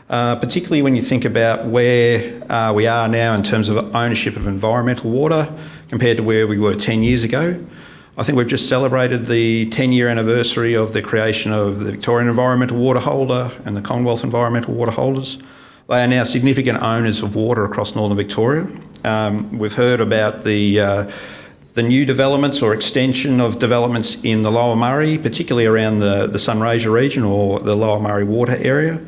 Particularly when you think about where we are now in terms of ownership of environmental water compared to where we were 10 years ago. I think we've just celebrated the 10-year anniversary of the creation of the Victorian Environmental Water Holder and the Commonwealth Environmental Water Holders. They are now significant owners of water across northern Victoria. We've heard about the new developments or extension of developments in the Lower Murray, particularly around the Sunraysia region or the Lower Murray water area.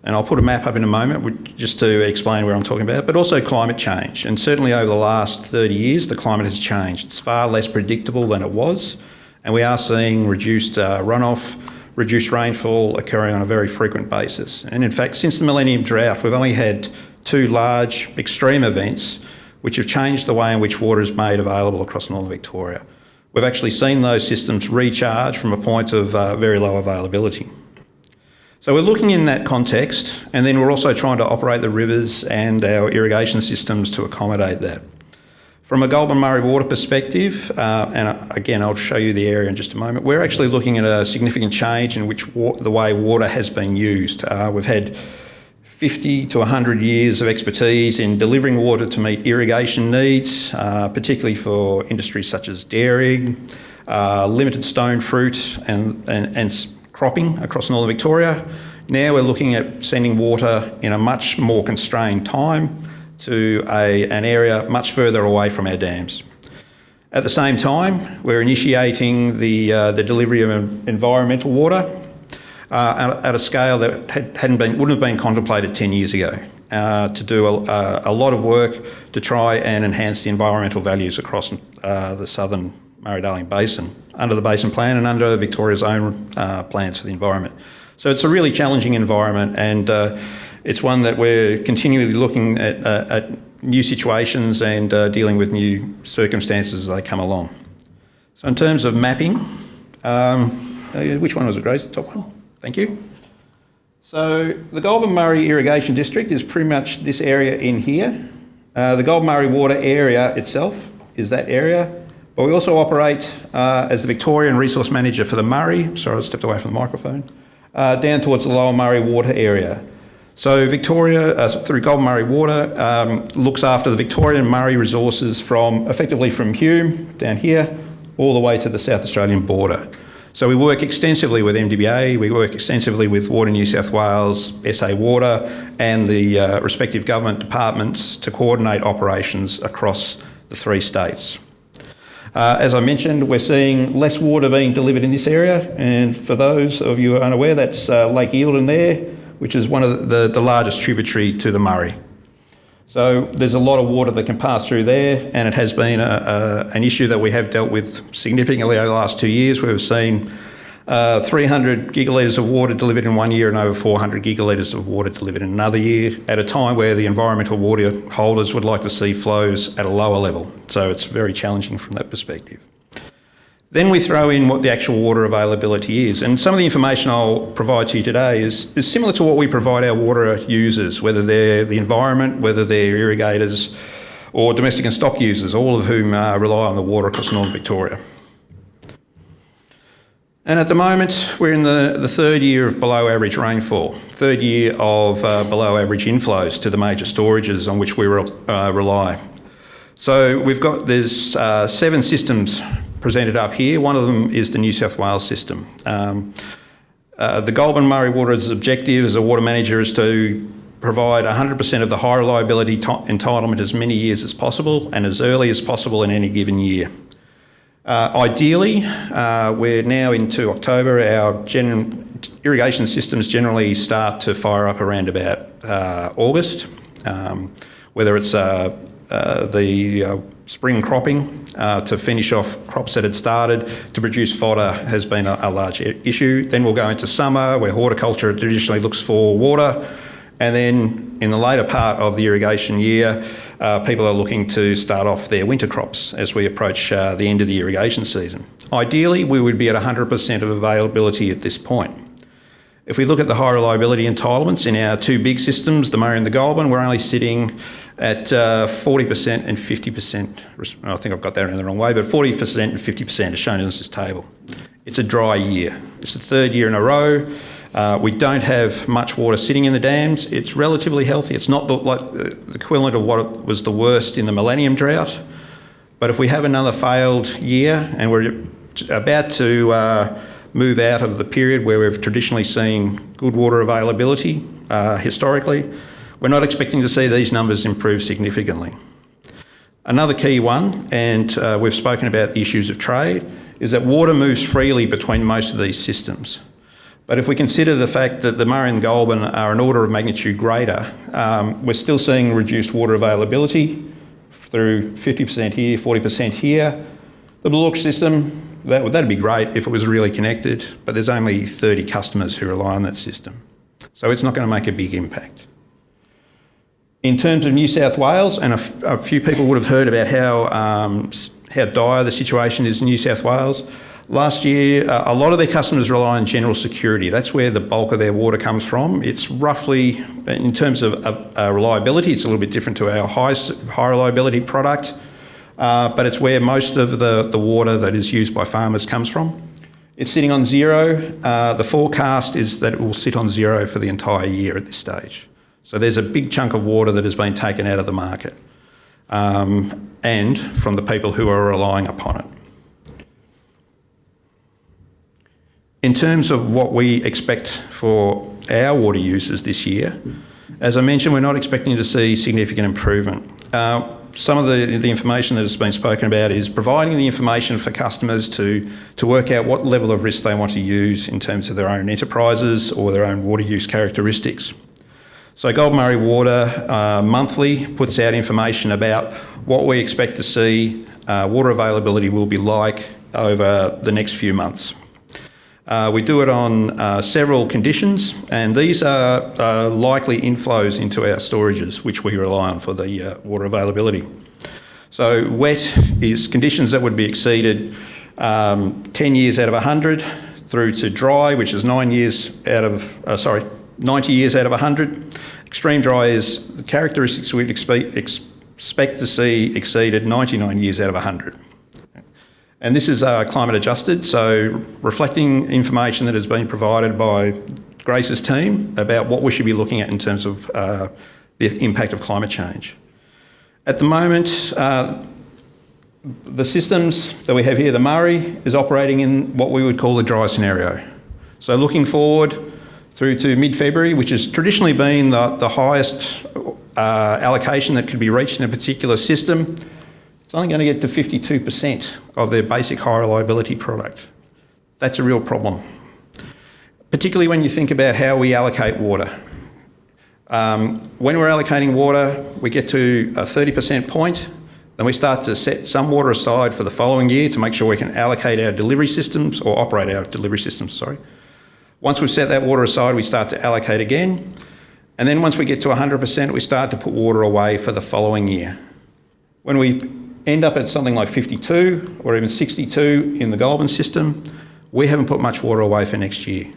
And I'll put a map up in a moment just to explain where I'm talking about, but also climate change. And certainly over the last 30 years, the climate has changed. It's far less predictable than it was, and we are seeing reduced runoff, reduced rainfall occurring on a very frequent basis. And in fact, since the Millennium Drought, we've only had 2 large extreme events which have changed the way in which water is made available across northern Victoria. We've actually seen those systems recharge from a point of very low availability. So we're looking in that context, and then we're also trying to operate the rivers and our irrigation systems to accommodate that. From a Goulburn Murray Water perspective, and again I'll show you the area in just a moment, we're actually looking at a significant change in which the way water has been used. We've had 50 to 100 years of expertise in delivering water to meet irrigation needs, particularly for industries such as dairying, limited stone fruit and cropping across northern Victoria. Now we're looking at sending water in a much more constrained time to an area much further away from our dams. At the same time, we're initiating the delivery of environmental water at a scale that wouldn't have been contemplated 10 years ago, to do a lot of work to try and enhance the environmental values across the southern Murray-Darling Basin, under the Basin Plan and under Victoria's own plans for the environment. So it's a really challenging environment, and it's one that we're continually looking at new situations and dealing with new circumstances as they come along. So in terms of mapping, which one was it, Grace? The top one? Thank you. So the Goulburn Murray Irrigation District is pretty much this area in here. The Goulburn Murray water area itself is that area, but we also operate as the Victorian Resource Manager for the Murray, sorry I stepped away from the microphone, down towards the Lower Murray water area. So Victoria, through Goulburn Murray Water, looks after the Victorian Murray resources effectively from Hume down here all the way to the South Australian border. So we work extensively with MDBA, we work extensively with Water New South Wales, SA Water and the respective government departments to coordinate operations across the 3 states. As I mentioned, we're seeing less water being delivered in this area, and for those of you who are unaware, that's Lake Eildon there, which is one of the largest tributary to the Murray. So there's a lot of water that can pass through there, and it has been an issue that we have dealt with significantly over the last 2 years, where we've seen 300 gigalitres of water delivered in 1 year and over 400 gigalitres of water delivered in another year, at a time where the environmental water holders would like to see flows at a lower level. So it's very challenging from that perspective. Then we throw in what the actual water availability is, and some of the information I'll provide to you today is similar to what we provide our water users, whether they're the environment, whether they're irrigators or domestic and stock users, all of whom rely on the water across Northern Victoria. And at the moment, we're in the 3rd year of below average rainfall, 3rd year of below average inflows to the major storages on which we rely. So there's 7 systems presented up here. One of them is the New South Wales system. The Goulburn Murray Water's objective as a water manager is to provide 100% of the high reliability entitlement as many years as possible and as early as possible in any given year. Ideally, we're now into October, our irrigation systems generally start to fire up around about August, whether it's the spring cropping to finish off crops that had started to produce fodder has been a large issue. Then we'll go into summer, where horticulture traditionally looks for water, and then in the later part of the irrigation year, people are looking to start off their winter crops as we approach the end of the irrigation season. Ideally, we would be at 100% of availability at this point. If we look at the high reliability entitlements in our 2 big systems, the Murray and the Goulburn, we're only sitting at 40% and 50%. I think I've got that in the wrong way, but 40% and 50% are shown in this table. It's a dry year. It's the 3rd year in a row. We don't have much water sitting in the dams. It's relatively healthy. It's not like the equivalent of what was the worst in the millennium drought. But if we have another failed year and we're about to move out of the period where we've traditionally seen good water availability historically, we're not expecting to see these numbers improve significantly. Another key one, and we've spoken about the issues of trade, is that water moves freely between most of these systems. But if we consider the fact that the Murray and the Goulburn are an order of magnitude greater, we're still seeing reduced water availability through 50% here, 40% here. The Blue Look system, that'd be great if it was really connected, but there's only 30 customers who rely on that system. So it's not going to make a big impact. In terms of New South Wales, and a few people would have heard about how dire the situation is in New South Wales. Last year, a lot of their customers rely on general security. That's where the bulk of their water comes from. It's roughly, in terms of reliability, it's a little bit different to our high reliability product, but it's where most of the water that is used by farmers comes from. It's sitting on 0. The forecast is that it will sit on 0 for the entire year at this stage. So there's a big chunk of water that has been taken out of the market and from the people who are relying upon it. In terms of what we expect for our water users this year, as I mentioned, we're not expecting to see significant improvement. Some of the information that has been spoken about is providing the information for customers to work out what level of risk they want to use in terms of their own enterprises or their own water use characteristics. So Goulburn Murray Water monthly puts out information about what we expect to see water availability will be like over the next few months. We do it on several conditions, and these are likely inflows into our storages, which we rely on for the water availability. So wet is conditions that would be exceeded 10 years out of 100, through to dry, which is 9 years out of, 90 years out of 100. Extreme dry is the characteristics we'd expect to see exceeded 99 years out of 100. And this is climate adjusted, so reflecting information that has been provided by Grace's team about what we should be looking at in terms of the impact of climate change. At the moment, the systems that we have here, the Murray, is operating in what we would call a dry scenario. So looking forward through to mid-February, which has traditionally been the highest allocation that could be reached in a particular system, it's only going to get to 52% of their basic high reliability product. That's a real problem, particularly when you think about how we allocate water. When we're allocating water, we get to a 30% point, then we start to set some water aside for the following year to make sure we can allocate our delivery systems, or operate our delivery systems, sorry. Once we've set that water aside, we start to allocate again. And then once we get to 100%, we start to put water away for the following year. When we end up at something like 52 or even 62 in the Goulburn system, we haven't put much water away for next year.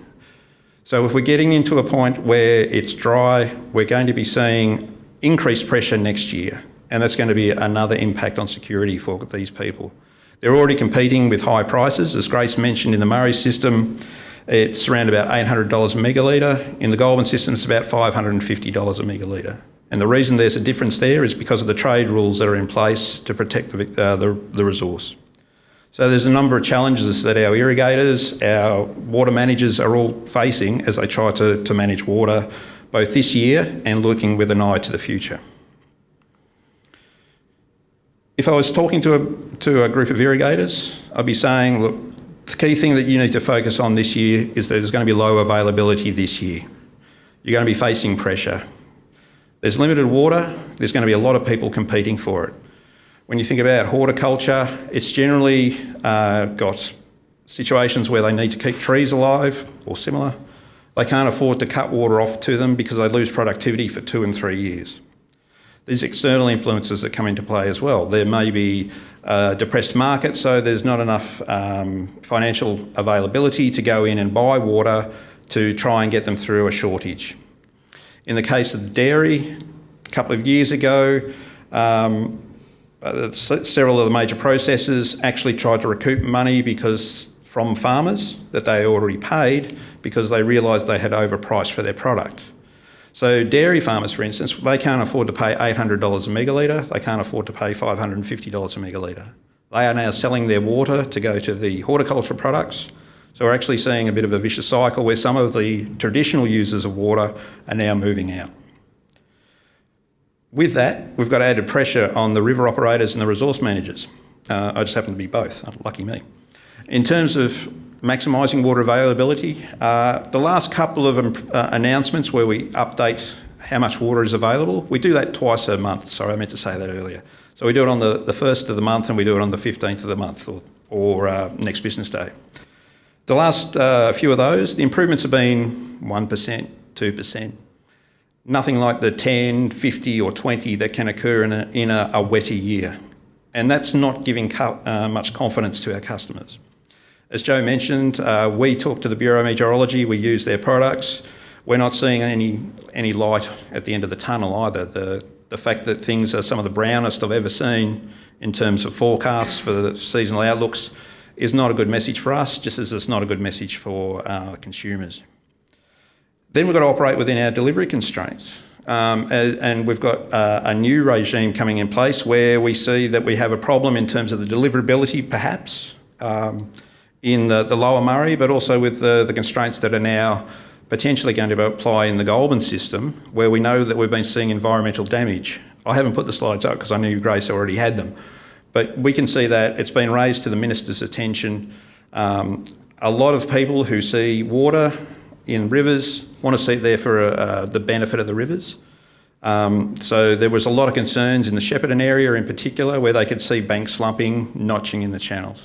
So if we're getting into a point where it's dry, we're going to be seeing increased pressure next year, and that's going to be another impact on security for these people. They're already competing with high prices. As Grace mentioned, in the Murray system, it's around about $800 a megalitre. In the Goulburn system, it's about $550 a megalitre. And the reason there's a difference there is because of the trade rules that are in place to protect the resource. So there's a number of challenges that our irrigators, our water managers are all facing as they try to manage water both this year and looking with an eye to the future. If I was talking to a group of irrigators, I'd be saying, look, the key thing that you need to focus on this year is that there's going to be low availability this year. You're going to be facing pressure. There's limited water, there's going to be a lot of people competing for it. When you think about horticulture, it's generally got situations where they need to keep trees alive or similar. They can't afford to cut water off to them because they lose productivity for 2 and 3 years. There's external influences that come into play as well. There may be a depressed market, so there's not enough financial availability to go in and buy water to try and get them through a shortage. In the case of the dairy, a couple of years ago, several of the major processors actually tried to recoup money from farmers that they already paid because they realised they had overpriced for their product. So dairy farmers, for instance, they can't afford to pay $800 a megalitre, they can't afford to pay $550 a megalitre. They are now selling their water to go to the horticultural products. So we're actually seeing a bit of a vicious cycle where some of the traditional users of water are now moving out. With that, we've got added pressure on the river operators and the resource managers. I just happen to be both, lucky me. In terms of maximising water availability, the last couple of announcements where we update how much water is available, we do that twice a month. Sorry, I meant to say that earlier. So we do it on the 1st of the month and we do it on the 15th of the month or next business day. The last few of those, the improvements have been 1%, 2%. Nothing like the 10, 50 or 20 that can occur in a wetter year. And that's not giving much confidence to our customers. As Joe mentioned, we talk to the Bureau of Meteorology, we use their products. We're not seeing any light at the end of the tunnel either. The fact that things are some of the brownest I've ever seen in terms of forecasts for the seasonal outlooks is not a good message for us, just as it's not a good message for consumers. Then we've got to operate within our delivery constraints. And we've got a new regime coming in place where we see that we have a problem in terms of the deliverability, perhaps, in the lower Murray, but also with the constraints that are now potentially going to apply in the Goulburn system, where we know that we've been seeing environmental damage. I haven't put the slides up because I knew Grace already had them. But we can see that it's been raised to the Minister's attention. A lot of people who see water in rivers want to see it there for the benefit of the rivers. So there was a lot of concerns in the Shepparton area in particular where they could see bank slumping, notching in the channels.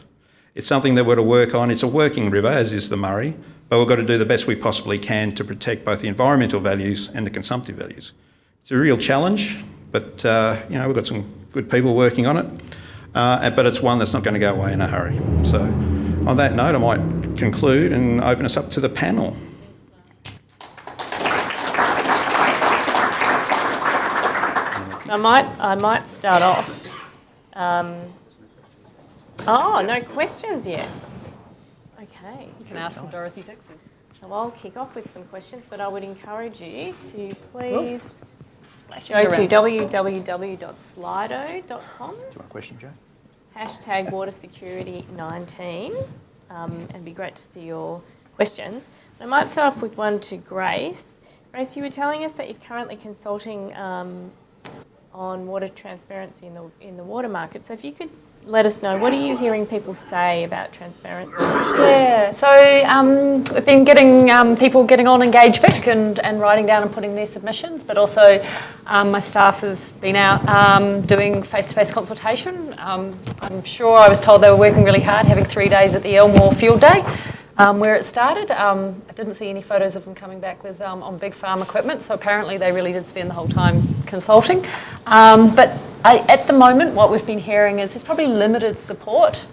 It's something that we're to work on. It's a working river, as is the Murray, but we've got to do the best we possibly can to protect both the environmental values and the consumptive values. It's a real challenge, but we've got some good people working on it. But it's one that's not going to go away in a hurry. So on that note, I might conclude and open us up to the panel. I might start off. No questions yet. Okay. You can ask some Dorothy Dixes. So I'll kick off with some questions, but I would encourage you to please go to www.slido.com. Do you want a question, Joe? Hashtag water security 19 and be great to see your questions. I might start off with one to Grace. Grace, you were telling us that you're currently consulting on water transparency in the water market. So if you could let us know, what are you hearing people say about transparency? Yeah, so we've been getting people getting on EngageVic and writing down and putting their submissions, but also my staff have been out doing face-to-face consultation. I'm sure I was told they were working really hard, having 3 days at the Elmore Field Day, where it started. I didn't see any photos of them coming back with on big farm equipment, so apparently they really did spend the whole time consulting. But at the moment, what we've been hearing is there's probably limited support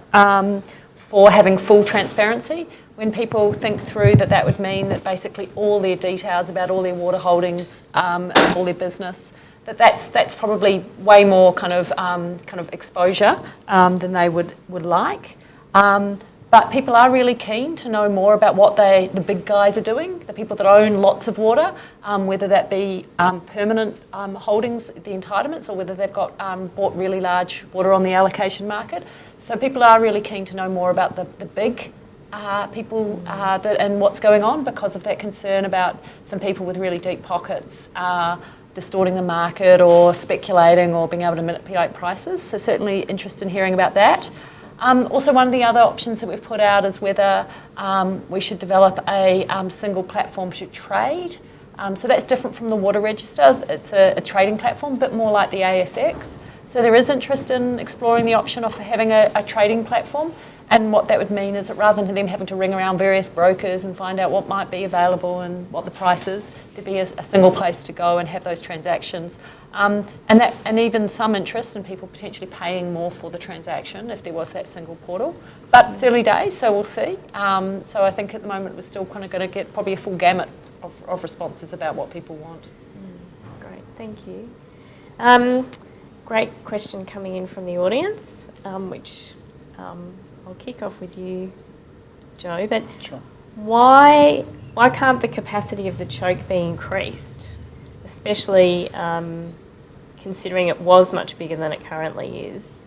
for having full transparency. When people think through that would mean that basically all their details about all their water holdings and all their business, that's probably way more kind of exposure than they would like. But people are really keen to know more about what the big guys are doing, the people that own lots of water, whether that be permanent holdings, the entitlements, or whether they've got bought really large water on the allocation market. So people are really keen to know more about the big people and what's going on because of that concern about some people with really deep pockets distorting the market or speculating or being able to manipulate prices. So certainly interested in hearing about that. Also, one of the other options that we've put out is whether we should develop a single platform to trade. So that's different from the water register. It's a trading platform, a bit more like the ASX. So there is interest in exploring the option of having a trading platform. And what that would mean is that rather than them having to ring around various brokers and find out what might be available and what the price is, there'd be a single place to go and have those transactions. And even some interest in people potentially paying more for the transaction if there was that single portal. But it's early days, so we'll see. So I think at the moment we're still kind of going to get probably a full gamut of responses about what people want. Great, thank you. Great question coming in from the audience, which I'll kick off with you, Joe. But Sure. Why can't the capacity of the choke be increased, especially considering it was much bigger than it currently is?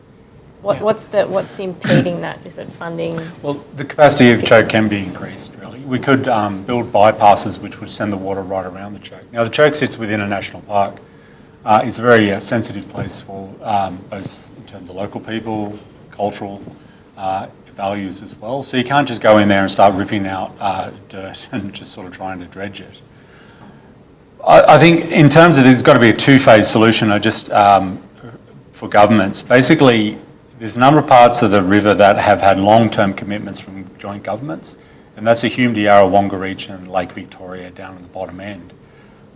What's impeding that? Is it funding? Well, the capacity of choke can be increased, really. We could build bypasses which would send the water right around the choke. Now, the choke sits within a national park. It's a very sensitive place for both in terms of local people, cultural values as well. So you can't just go in there and start ripping out dirt and just sort of trying to dredge it. I think in terms of there's got to be a two-phase solution just for governments. Basically, there's a number of parts of the river that have had long-term commitments from joint governments, and that's the Hume, Yarra, Wonga Reach and Lake Victoria down at the bottom end.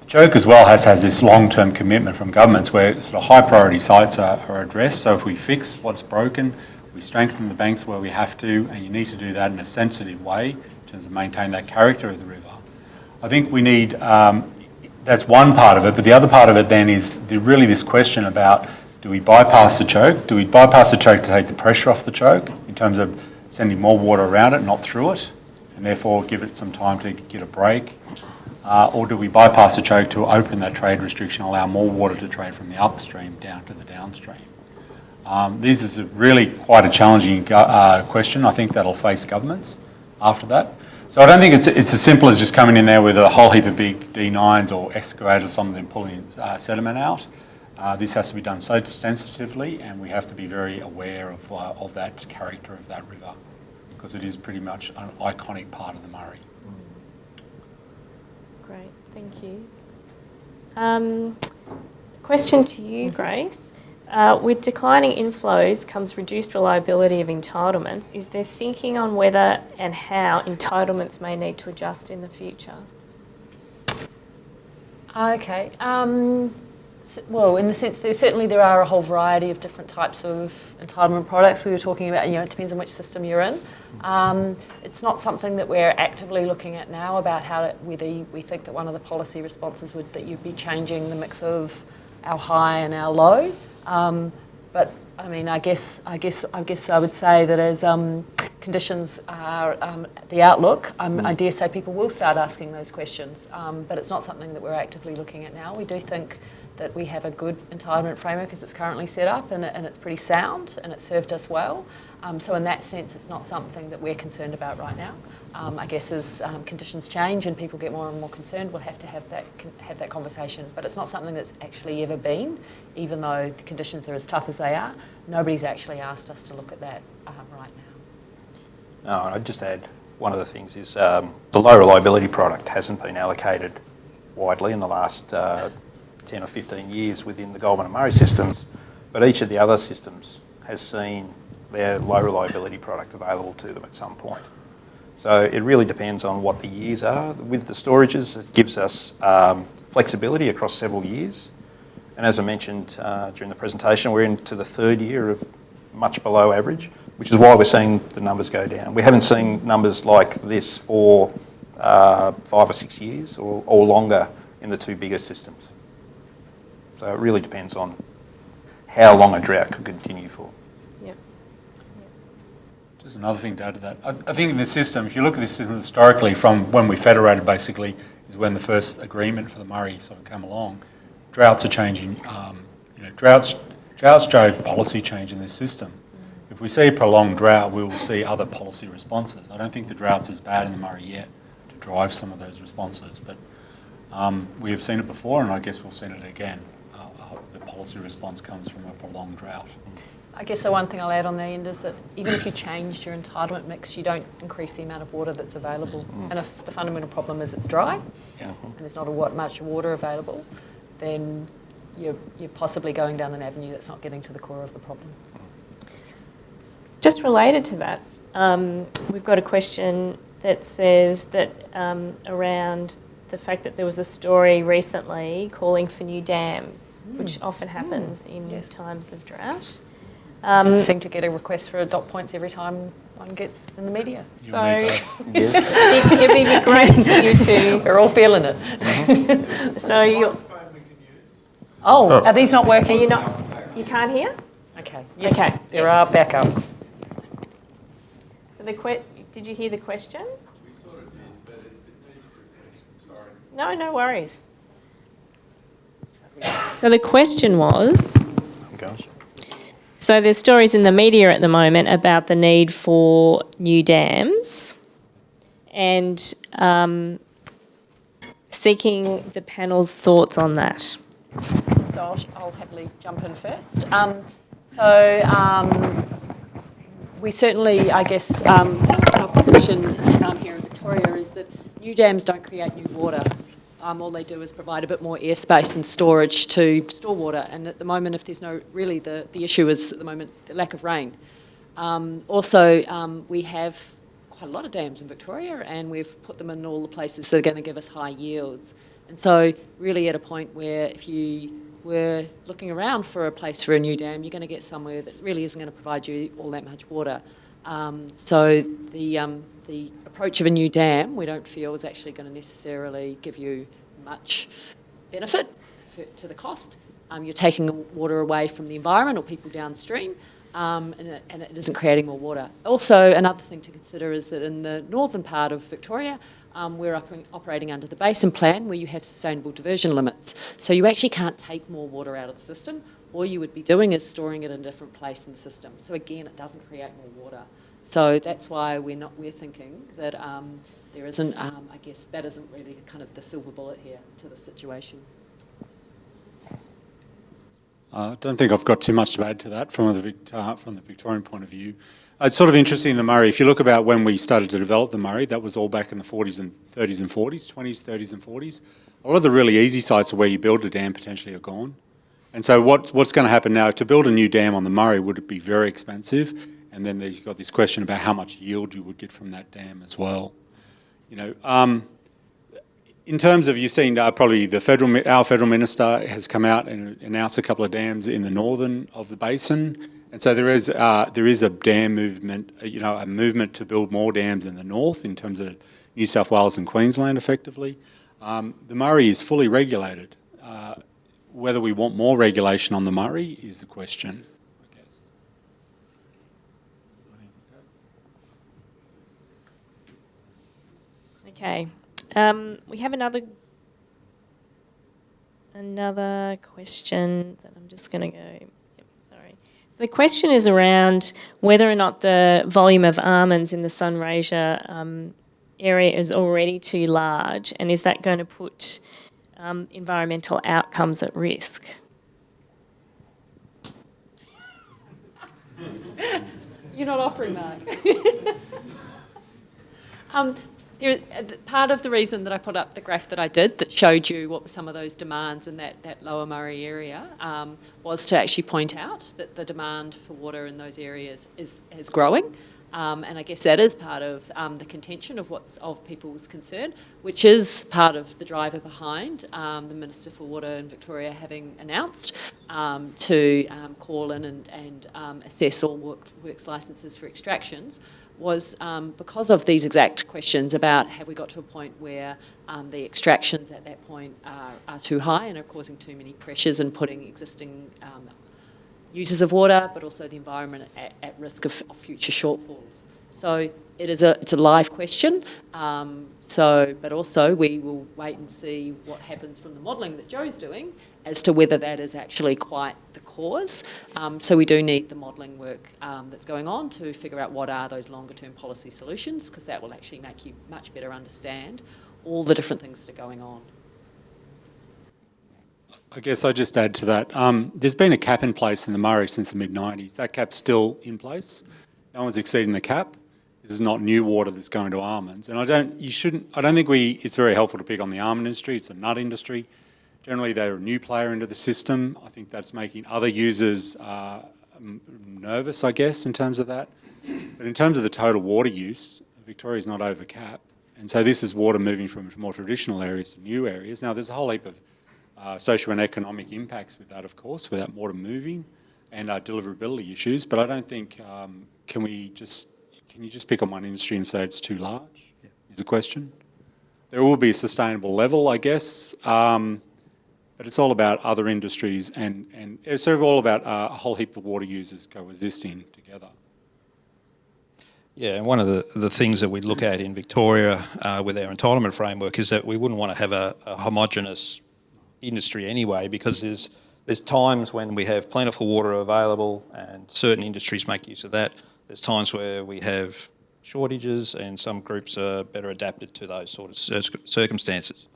The choke as well has this long-term commitment from governments where sort of high priority sites are addressed. So if we fix what's broken, we strengthen the banks where we have to, and you need to do that in a sensitive way in terms of maintain that character of the river. I think we need, that's one part of it, but the other part of it then is really this question about, do we bypass the choke? Do we bypass the choke to take the pressure off the choke in terms of sending more water around it, not through it, and therefore give it some time to get a break? Or do we bypass the choke to open that trade restriction, allow more water to trade from the upstream down to the downstream? This is really quite a challenging question. I think that'll face governments after that. So I don't think it's as simple as just coming in there with a whole heap of big D9s or excavators on them pulling sediment out. This has to be done so sensitively, and we have to be very aware of that character of that river, because it is pretty much an iconic part of the Murray. Great, thank you. Question to you, Grace. With declining inflows comes reduced reliability of entitlements. Is there thinking on whether and how entitlements may need to adjust in the future? Okay. Well, in the sense there are a whole variety of different types of entitlement products. We were talking about, it depends on which system you're in. It's not something that we're actively looking at now about whether we think that one of the policy responses would that you'd be changing the mix of our high and our low. But I mean, I guess I would say that as conditions are the outlook, I dare say people will start asking those questions. But it's not something that we're actively looking at now. We do think that we have a good entitlement framework as it's currently set up, and it's pretty sound, and it's served us well. So in that sense, it's not something that we're concerned about right now. I guess as conditions change and people get more and more concerned, we'll have to have that conversation. But it's not something that's actually ever been, even though the conditions are as tough as they are. Nobody's actually asked us to look at that right now. No, I'd just add one of the things is the low reliability product hasn't been allocated widely in the last 10 or 15 years within the Goulburn and Murray systems, but each of the other systems has seen their low reliability product available to them at some point. So it really depends on what the years are. With the storages, it gives us flexibility across several years. And as I mentioned during the presentation, we're into the third year of much below average, which is why we're seeing the numbers go down. We haven't seen numbers like this for 5 or 6 years or longer in the two bigger systems. So it really depends on how long a drought could continue for. Yep. Just another thing to add to that. I think in the system, if you look at this system historically from when we federated basically, is when the first agreement for the Murray sort of came along, droughts are changing. Droughts drove policy change in this system. If we see a prolonged drought, we will see other policy responses. I don't think the drought's as bad in the Murray yet to drive some of those responses, but we have seen it before, and I guess we'll see it again. The policy response comes from a prolonged drought. I guess the one thing I'll add on the end is that even if you changed your entitlement mix, you don't increase the amount of water that's available. And if the fundamental problem is it's dry and there's not much water available, then you're possibly going down an avenue that's not getting to the core of the problem. Just related to that, we've got a question that says that around the fact that there was a story recently calling for new dams, which often happens in times of drought. Seem to get a request for dot points every time one gets in the media. So it'd be great for you to... We're all feeling it. So you... Are these not working? You can't hear? Okay. Yes, okay. There are backups. So did you hear the question? We sort of did, but it needs repeating. Sorry. No worries. So the question was... So there's stories in the media at the moment about the need for new dams and seeking the panel's thoughts on that. So I'll happily jump in first. We certainly, I guess, our position here in Victoria is that new dams don't create new water. All they do is provide a bit more airspace and storage to store water. And at the moment, if there's really the issue is at the moment the lack of rain. We have quite a lot of dams in Victoria, and we've put them in all the places that are going to give us high yields. And so really at a point where if you were looking around for a place for a new dam, you're going to get somewhere that really isn't going to provide you all that much water. So the approach of a new dam, we don't feel is actually going to necessarily give you much benefit to the cost. You're taking water away from the environment or people downstream, and it isn't creating more water. Also, another thing to consider is that in the northern part of Victoria, we're operating under the Basin Plan where you have sustainable diversion limits. So you actually can't take more water out of the system. All you would be doing is storing it in a different place in the system. So again, it doesn't create more water. So that's why we're thinking that there isn't, I guess, that isn't really kind of the silver bullet here to the situation. I don't think I've got too much to add to that from the Victorian point of view. It's sort of interesting, the Murray. If you look about when we started to develop the Murray, that was all back in the 40s and 30s and 40s, 20s, 30s and 40s. A lot of the really easy sites where you build a dam potentially are gone. And so what's going to happen now, to build a new dam on the Murray would be very expensive. And then you've got this question about how much yield you would get from that dam as well. In terms of, you've seen probably our federal minister has come out and announced a couple of dams in the northern of the basin, and so there is a dam movement, a movement to build more dams in the north in terms of New South Wales and Queensland, effectively. The Murray is fully regulated. whether we want more regulation on the Murray is the question, I guess. Okay. We have another question that I'm just going to go. Yep, sorry. So the question is around whether or not the volume of almonds in the Sunraysia area is already too large, and is that going to put environmental outcomes at risk? You're not offering, Mark. Part of the reason that I put up the graph that I did that showed you what were some of those demands in that lower Murray area was to actually point out that the demand for water in those areas is growing. And I guess that is part of the contention of people's concern, which is part of the driver behind the Minister for Water in Victoria having announced to call in and assess all works licences for extractions, was because of these exact questions about have we got to a point where the extractions at that point are too high and are causing too many pressures and putting existing users of water, but also the environment at risk of future shortfalls. So it's a live question. But also we will wait and see what happens from the modelling that Joe's doing as to whether that is actually quite the cause. So we do need the modelling work that's going on to figure out what are those longer term policy solutions, because that will actually make you much better understand all the different things that are going on. I guess I'd just add to that. There's been a cap in place in the Murray since the mid-90s. That cap's still in place. No one's exceeding the cap. This is not new water that's going to almonds. And I don't think it's very helpful to pick on the almond industry. It's the nut industry. Generally, they're a new player into the system. I think that's making other users nervous, I guess, in terms of that. But in terms of the total water use, Victoria's not over cap. And so this is water moving from more traditional areas to new areas. Now, there's a whole heap of social and economic impacts with that, of course, without water moving, and deliverability issues. But I don't think can you just pick on one industry and say it's too large? Yeah. Is the question. There will be a sustainable level, I guess, but it's all about other industries and it's sort of all about a whole heap of water users coexisting together. Yeah, and one of the things that we look at in Victoria with our entitlement framework is that we wouldn't want to have a homogenous industry anyway, because there's times when we have plentiful water available and certain industries make use of that. There's times where we have shortages and some groups are better adapted to those sort of circumstances.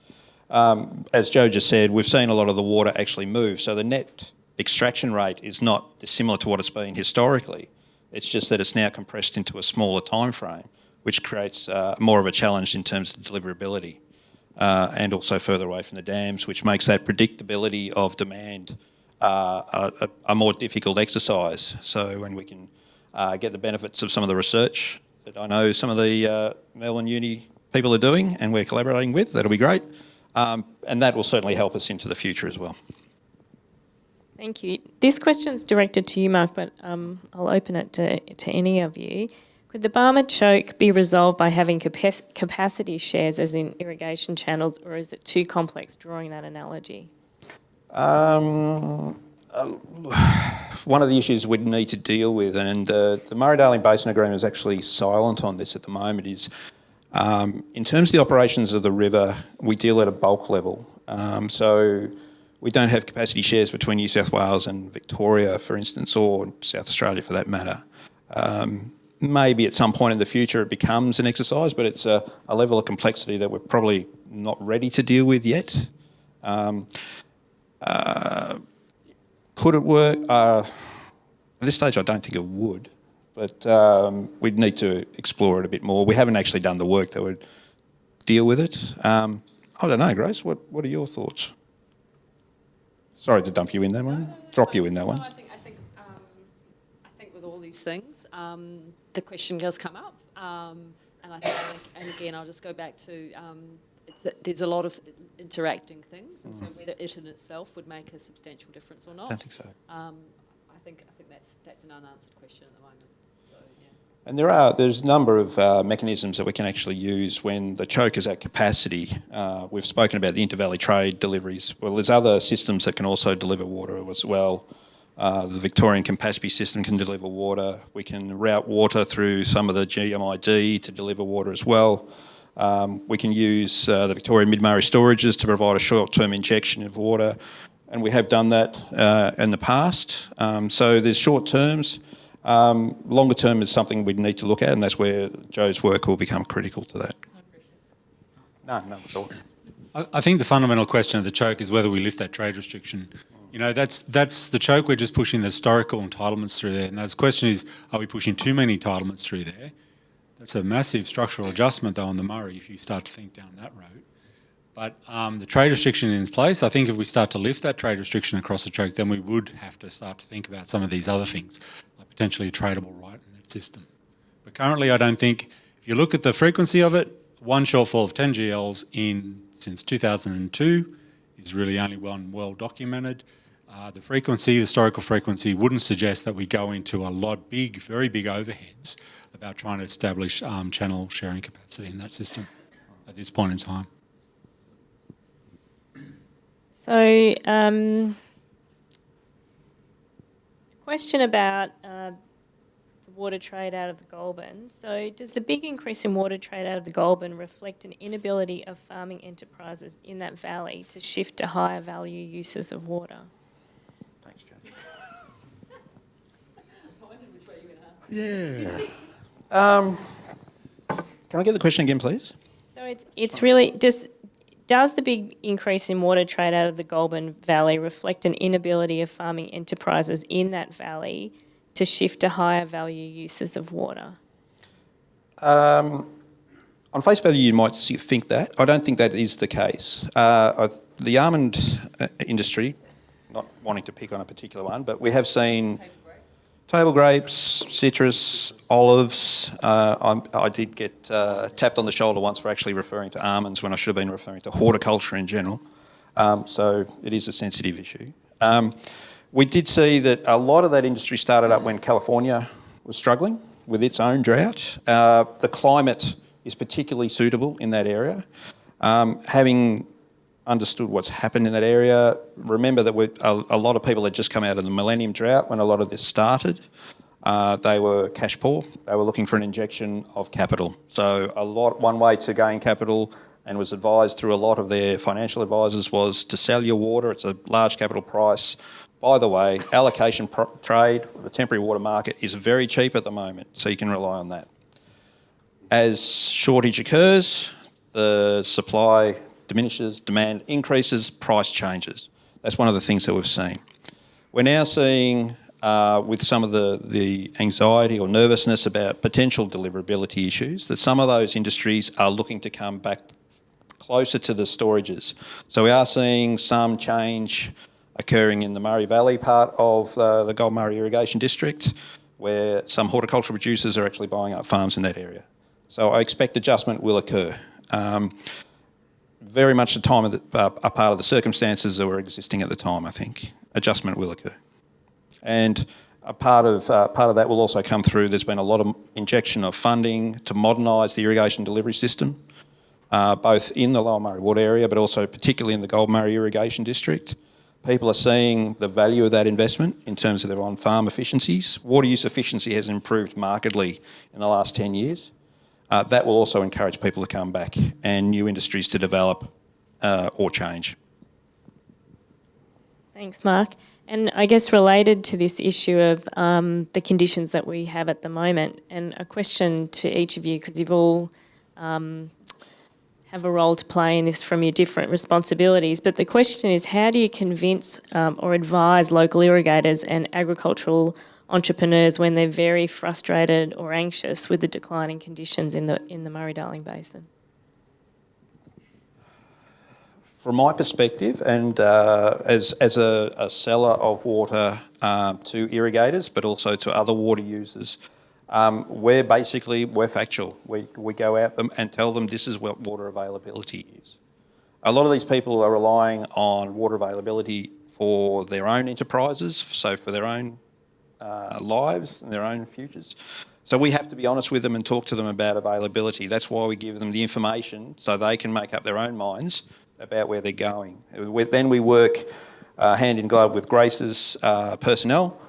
As Joe just said, we've seen a lot of the water actually move, so the net extraction rate is not dissimilar to what it's been historically. It's just that it's now compressed into a smaller time frame, which creates more of a challenge in terms of deliverability. And also further away from the dams, which makes that predictability of demand a more difficult exercise. So when we can get the benefits of some of the research that I know some of the Melbourne Uni people are doing and we're collaborating with, that'll be great. And that will certainly help us into the future as well. Thank you. This question's directed to you, Mark, but I'll open it to any of you. Could the Barmah choke be resolved by having capacity shares as in irrigation channels, or is it too complex drawing that analogy? One of the issues we'd need to deal with, and the Murray-Darling Basin Agreement is actually silent on this at the moment, is in terms of the operations of the river, we deal at a bulk level. So we don't have capacity shares between New South Wales and Victoria, for instance, or South Australia for that matter. Maybe at some point in the future it becomes an exercise, but it's a level of complexity that we're probably not ready to deal with yet. Could it work? At this stage I don't think it would, but we'd need to explore it a bit more. We haven't actually done the work that would deal with it. I don't know, Grace, what are your thoughts? Sorry to dump you in that one, drop you in that one. I think with all these things, the question does come up, and I think, and again, I'll just go back to there's a lot of interacting things, and so whether it in itself would make a substantial difference or not. I don't think so. I think that's an unanswered question at the moment. So And there's a number of mechanisms that we can actually use when the choke is at capacity. We've spoken about the inter-valley trade deliveries. Well, there's other systems that can also deliver water as well. The Victorian Campaspe system can deliver water. We can route water through some of the GMID to deliver water as well. We can use the Victorian Mid-Murray storages to provide a short-term injection of water, and we have done that in the past. So there's short terms. Longer term is something we'd need to look at, and that's where Joe's work will become critical to that. No thought. I think the fundamental question of the choke is whether we lift that trade restriction. You know, that's the choke. We're just pushing the historical entitlements through there. And the question is, are we pushing too many entitlements through there? That's a massive structural adjustment, though, on the Murray if you start to think down that road. But the trade restriction is in place. I think if we start to lift that trade restriction across the choke, then we would have to start to think about some of these other things, like potentially a tradable right in that system. But currently, I don't think, if you look at the frequency of it, one shortfall of 10 GLs since 2002 is really only one well documented. The frequency, the historical frequency, wouldn't suggest that we go into a lot very big overheads about trying to establish channel sharing capacity in that system at this point in time. So, question about the water trade out of the Goulburn. So, does the big increase in water trade out of the Goulburn reflect an inability of farming enterprises in that valley to shift to higher value uses of water? Thanks, Joe. Yeah. Can I get the question again, please? So it's really does the big increase in water trade out of the Goulburn Valley reflect an inability of farming enterprises in that valley to shift to higher value uses of water? On face value, you might think that. I don't think that is the case. The almond industry, not wanting to pick on a particular one, but we have seen table grapes, citrus, olives. I did get tapped on the shoulder once for actually referring to almonds when I should have been referring to horticulture in general. So it is a sensitive issue. We did see that a lot of that industry started up when California was struggling with its own drought. The climate is particularly suitable in that area. Having understood what's happened in that area, remember that a lot of people had just come out of the Millennium Drought when a lot of this started. They were cash poor. They were looking for an injection of capital. So one way to gain capital, and was advised through a lot of their financial advisors, was to sell your water. It's a large capital price. By the way, allocation trade, the temporary water market, is very cheap at the moment, so you can rely on that. As shortage occurs, the supply diminishes, demand increases, price changes. That's one of the things that we've seen. We're now seeing, with some of the anxiety or nervousness about potential deliverability issues, that some of those industries are looking to come back closer to the storages. So we are seeing some change occurring in the Murray Valley part of the Gold Murray Irrigation District, where some horticultural producers are actually buying up farms in that area. So I expect adjustment will occur. Very much a part of the circumstances that were existing at the time, I think. Adjustment will occur. And a part of that will also come through. There's been a lot of injection of funding to modernise the irrigation delivery system, both in the Lower Murray Water area, but also particularly in the Gold Murray Irrigation District. People are seeing the value of that investment in terms of their on-farm efficiencies. Water use efficiency has improved markedly in the last 10 years. That will also encourage people to come back and new industries to develop or change. Thanks, Mark. And I guess related to this issue of the conditions that we have at the moment, and a question to each of you, because you've all have a role to play in this from your different responsibilities, but the question is, how do you convince or advise local irrigators and agricultural entrepreneurs when they're very frustrated or anxious with the declining conditions in the Murray-Darling Basin? From my perspective, and as a seller of water to irrigators, but also to other water users, we're factual. We go out them and tell them this is what water availability is. A lot of these people are relying on water availability for their own enterprises, so for their own lives and their own futures. So we have to be honest with them and talk to them about availability. That's why we give them the information so they can make up their own minds about where they're going. Then we work hand in glove with Grace's personnel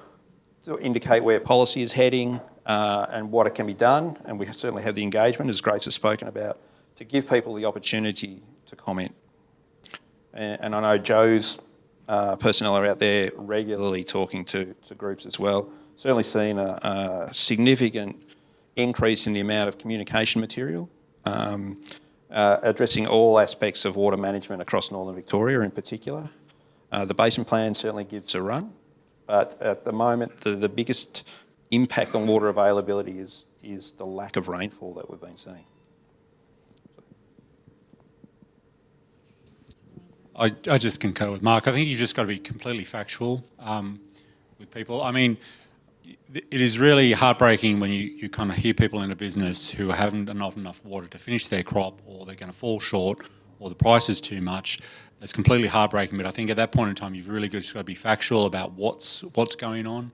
to indicate where policy is heading and what it can be done. And we certainly have the engagement, as Grace has spoken about, to give people the opportunity to comment. And I know Joe's personnel are out there regularly talking to groups as well. Certainly seen a significant increase in the amount of communication material, addressing all aspects of water management across Northern Victoria in particular. The Basin Plan certainly gives a run, but at the moment the biggest impact on water availability is the lack of rainfall that we've been seeing. I just concur with Mark. I think you've just got to be completely factual with people. I mean, it is really heartbreaking when you kind of hear people in a business who haven't enough water to finish their crop, or they're going to fall short, or the price is too much. That's completely heartbreaking. But I think at that point in time, you've really just got to be factual about what's going on.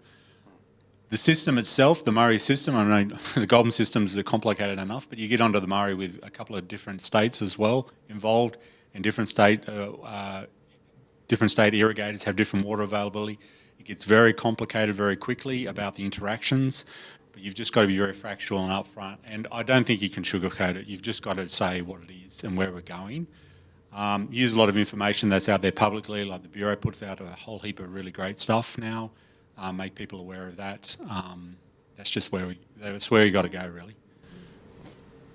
The system itself, the Murray system, I mean, the Goulburn systems are complicated enough, but you get onto the Murray with a couple of different states as well involved, and different state irrigators have different water availability. It gets very complicated very quickly about the interactions, but you've just got to be very factual and upfront. And I don't think you can sugarcoat it. You've just got to say what it is and where we're going. Use a lot of information that's out there publicly, like the Bureau puts out a whole heap of really great stuff now. Make people aware of that. That's where you got to go, really.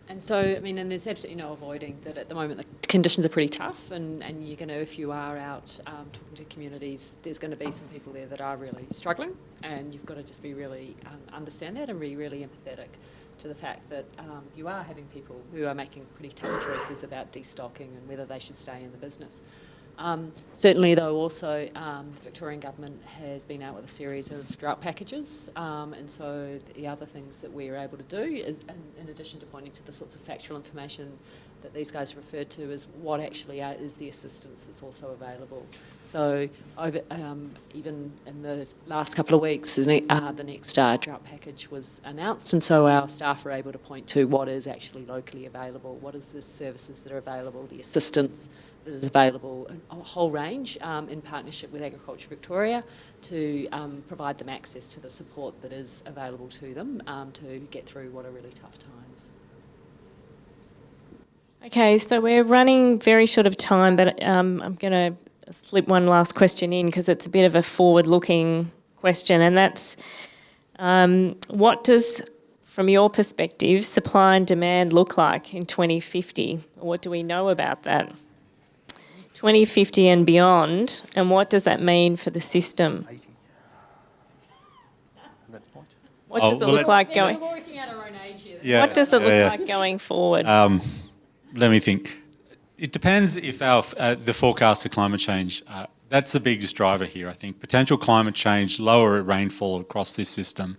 And so, I mean, and there's absolutely no avoiding that at the moment the conditions are pretty tough, and you're going to, if you are out talking to communities, there's going to be some people there that are really struggling, and you've got to just be really understand that and be really empathetic to the fact that you are having people who are making pretty tough choices about destocking and whether they should stay in the business. Certainly, though, also the Victorian Government has been out with a series of drought packages, and so the other things that we're able to do is, in addition to pointing to the sorts of factual information that these guys referred to, is what actually is the assistance that's also available. So even in the last couple of weeks, the next drought package was announced, and so our staff are able to point to what is actually locally available, what is the services that are available, the assistance that is available, a whole range in partnership with Agriculture Victoria to provide them access to the support that is available to them to get through what are really tough times. Okay, so we're running very short of time, but I'm going to slip one last question in because it's a bit of a forward-looking question, and that's what does, from your perspective, supply and demand look like in 2050? What do we know about that? 2050 and beyond, and what does that mean for the system? What does it look like going? We're working out our own age here. Yeah, what does it look like going forward? Let me think. It depends if the forecast of climate change. That's the biggest driver here, I think. Potential climate change, lower rainfall across this system.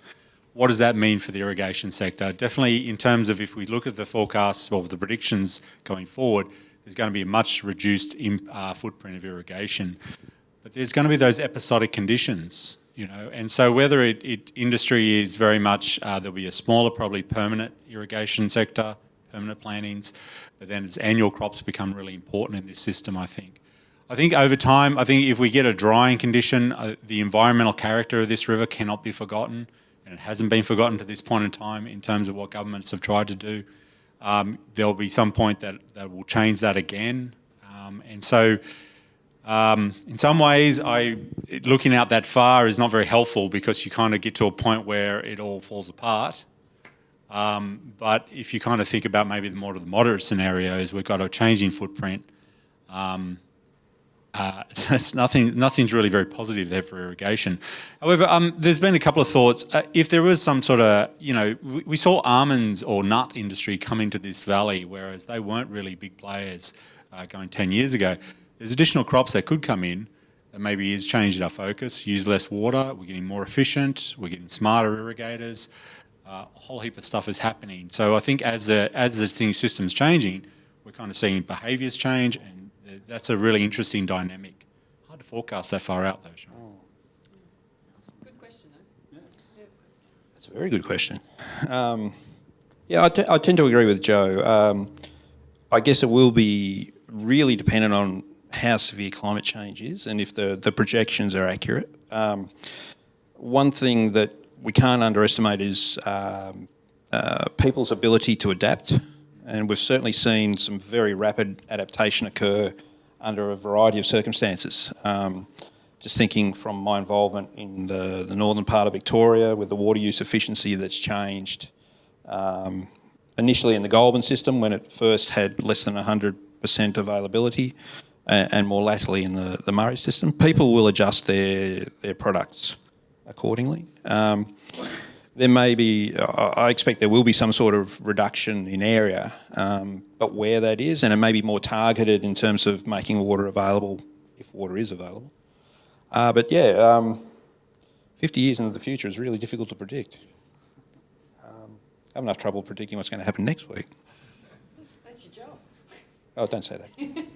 What does that mean for the irrigation sector? Definitely in terms of if we look at the forecasts or the predictions going forward, there's going to be a much reduced footprint of irrigation. But there's going to be those episodic conditions, and so whether industry is very much, there'll be a smaller, probably permanent irrigation sector, permanent plantings, but then its annual crops become really important in this system, I think. I think over time, if we get a drying condition, the environmental character of this river cannot be forgotten, and it hasn't been forgotten to this point in time in terms of what governments have tried to do. There'll be some point that will change that again. And so in some ways, looking out that far is not very helpful because you kind of get to a point where it all falls apart. But if you kind of think about maybe the more of the moderate scenarios, we've got a changing footprint. Nothing's really very positive there for irrigation. However, there's been a couple of thoughts. If there was some sort of, we saw almonds or nut industry come into this valley, whereas they weren't really big players going 10 years ago. There's additional crops that could come in that maybe is changing our focus, use less water, we're getting more efficient, we're getting smarter irrigators, a whole heap of stuff is happening. So I think as the system's changing, we're kind of seeing behaviours change, and that's a really interesting dynamic. Hard to forecast that far out, though, Sean. Good question, though. That's a very good question. Yeah, I tend to agree with Joe. I guess it will be really dependent on how severe climate change is and if the projections are accurate. One thing that we can't underestimate is people's ability to adapt, and we've certainly seen some very rapid adaptation occur under a variety of circumstances. Just thinking from my involvement in the northern part of Victoria with the water use efficiency that's changed. Initially in the Goulburn system when it first had less than 100% availability, and more latterly in the Murray system, people will adjust their products accordingly. There may be, I expect there will be some sort of reduction in area, but where that is, and it may be more targeted in terms of making water available if water is available. But yeah, 50 years into the future is really difficult to predict. I have enough trouble predicting what's going to happen next week. That's your job. Oh, don't say that.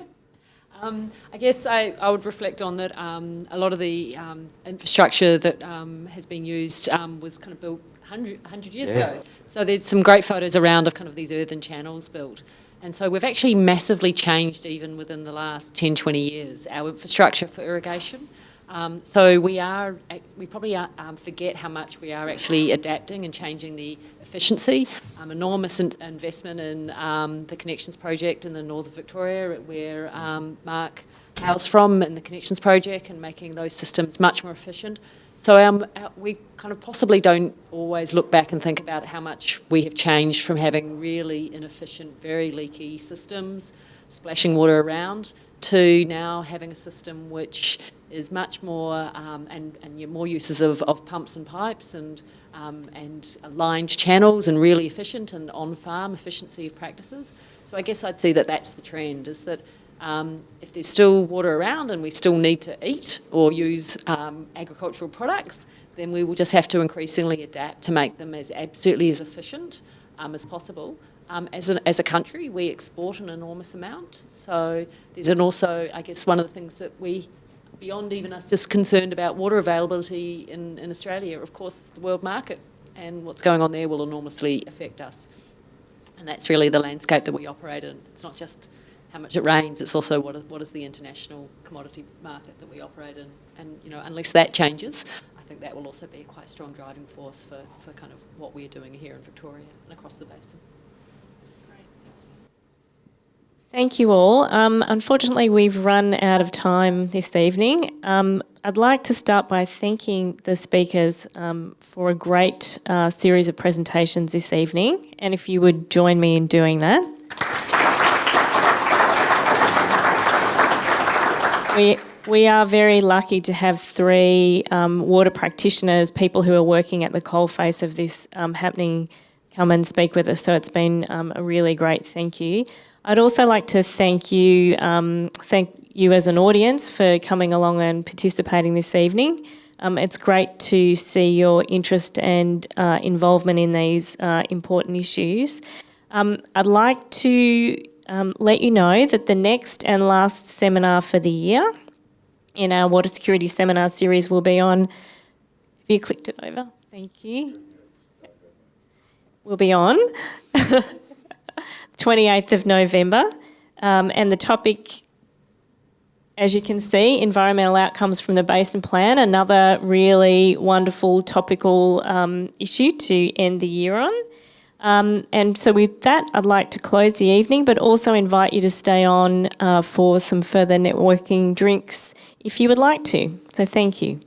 I guess I would reflect on that a lot of the infrastructure that has been used was kind of built 100 years ago. So there's some great photos around of kind of these earthen channels built. And so we've actually massively changed even within the last 10, 20 years, our infrastructure for irrigation. So we probably forget how much we are actually adapting and changing the efficiency. Enormous investment in the Connections project in the north of Victoria, where Mark hails from, in the Connections project, and making those systems much more efficient. So we kind of possibly don't always look back and think about how much we have changed from having really inefficient, very leaky systems, splashing water around, to now having a system which is much more and more uses of pumps and pipes and aligned channels and really efficient and on-farm efficiency of practices. So I guess I'd say that that's the trend, is that if there's still water around and we still need to eat or use agricultural products, then we will just have to increasingly adapt to make them as absolutely as efficient as possible. As a country, we export an enormous amount. So there's also, I guess, one of the things that we, beyond even us just concerned about water availability in Australia, of course, the world market and what's going on there will enormously affect us. And that's really the landscape that we operate in. It's not just how much it rains, it's also what is the international commodity market that we operate in. And, you know, unless that changes, I think that will also be a quite strong driving force for kind of what we're doing here in Victoria and across the basin. Thank you all. Unfortunately, we've run out of time this evening. I'd like to start by thanking the speakers for a great series of presentations this evening, and if you would join me in doing that. We are very lucky to have three water practitioners, people who are working at the coalface of this happening, come and speak with us, so it's been a really great thank you. I'd also like to thank you as an audience for coming along and participating this evening. It's great to see your interest and involvement in these important issues. I'd like to let you know that the next and last seminar for the year in our Water Security Seminar series will be on, have you clicked it over? Thank you. Will be on 28th of November, and the topic, as you can see, environmental outcomes from the Basin Plan, another really wonderful topical issue to end the year on. And so with that, I'd like to close the evening, but also invite you to stay on for some further networking drinks if you would like to. So thank you.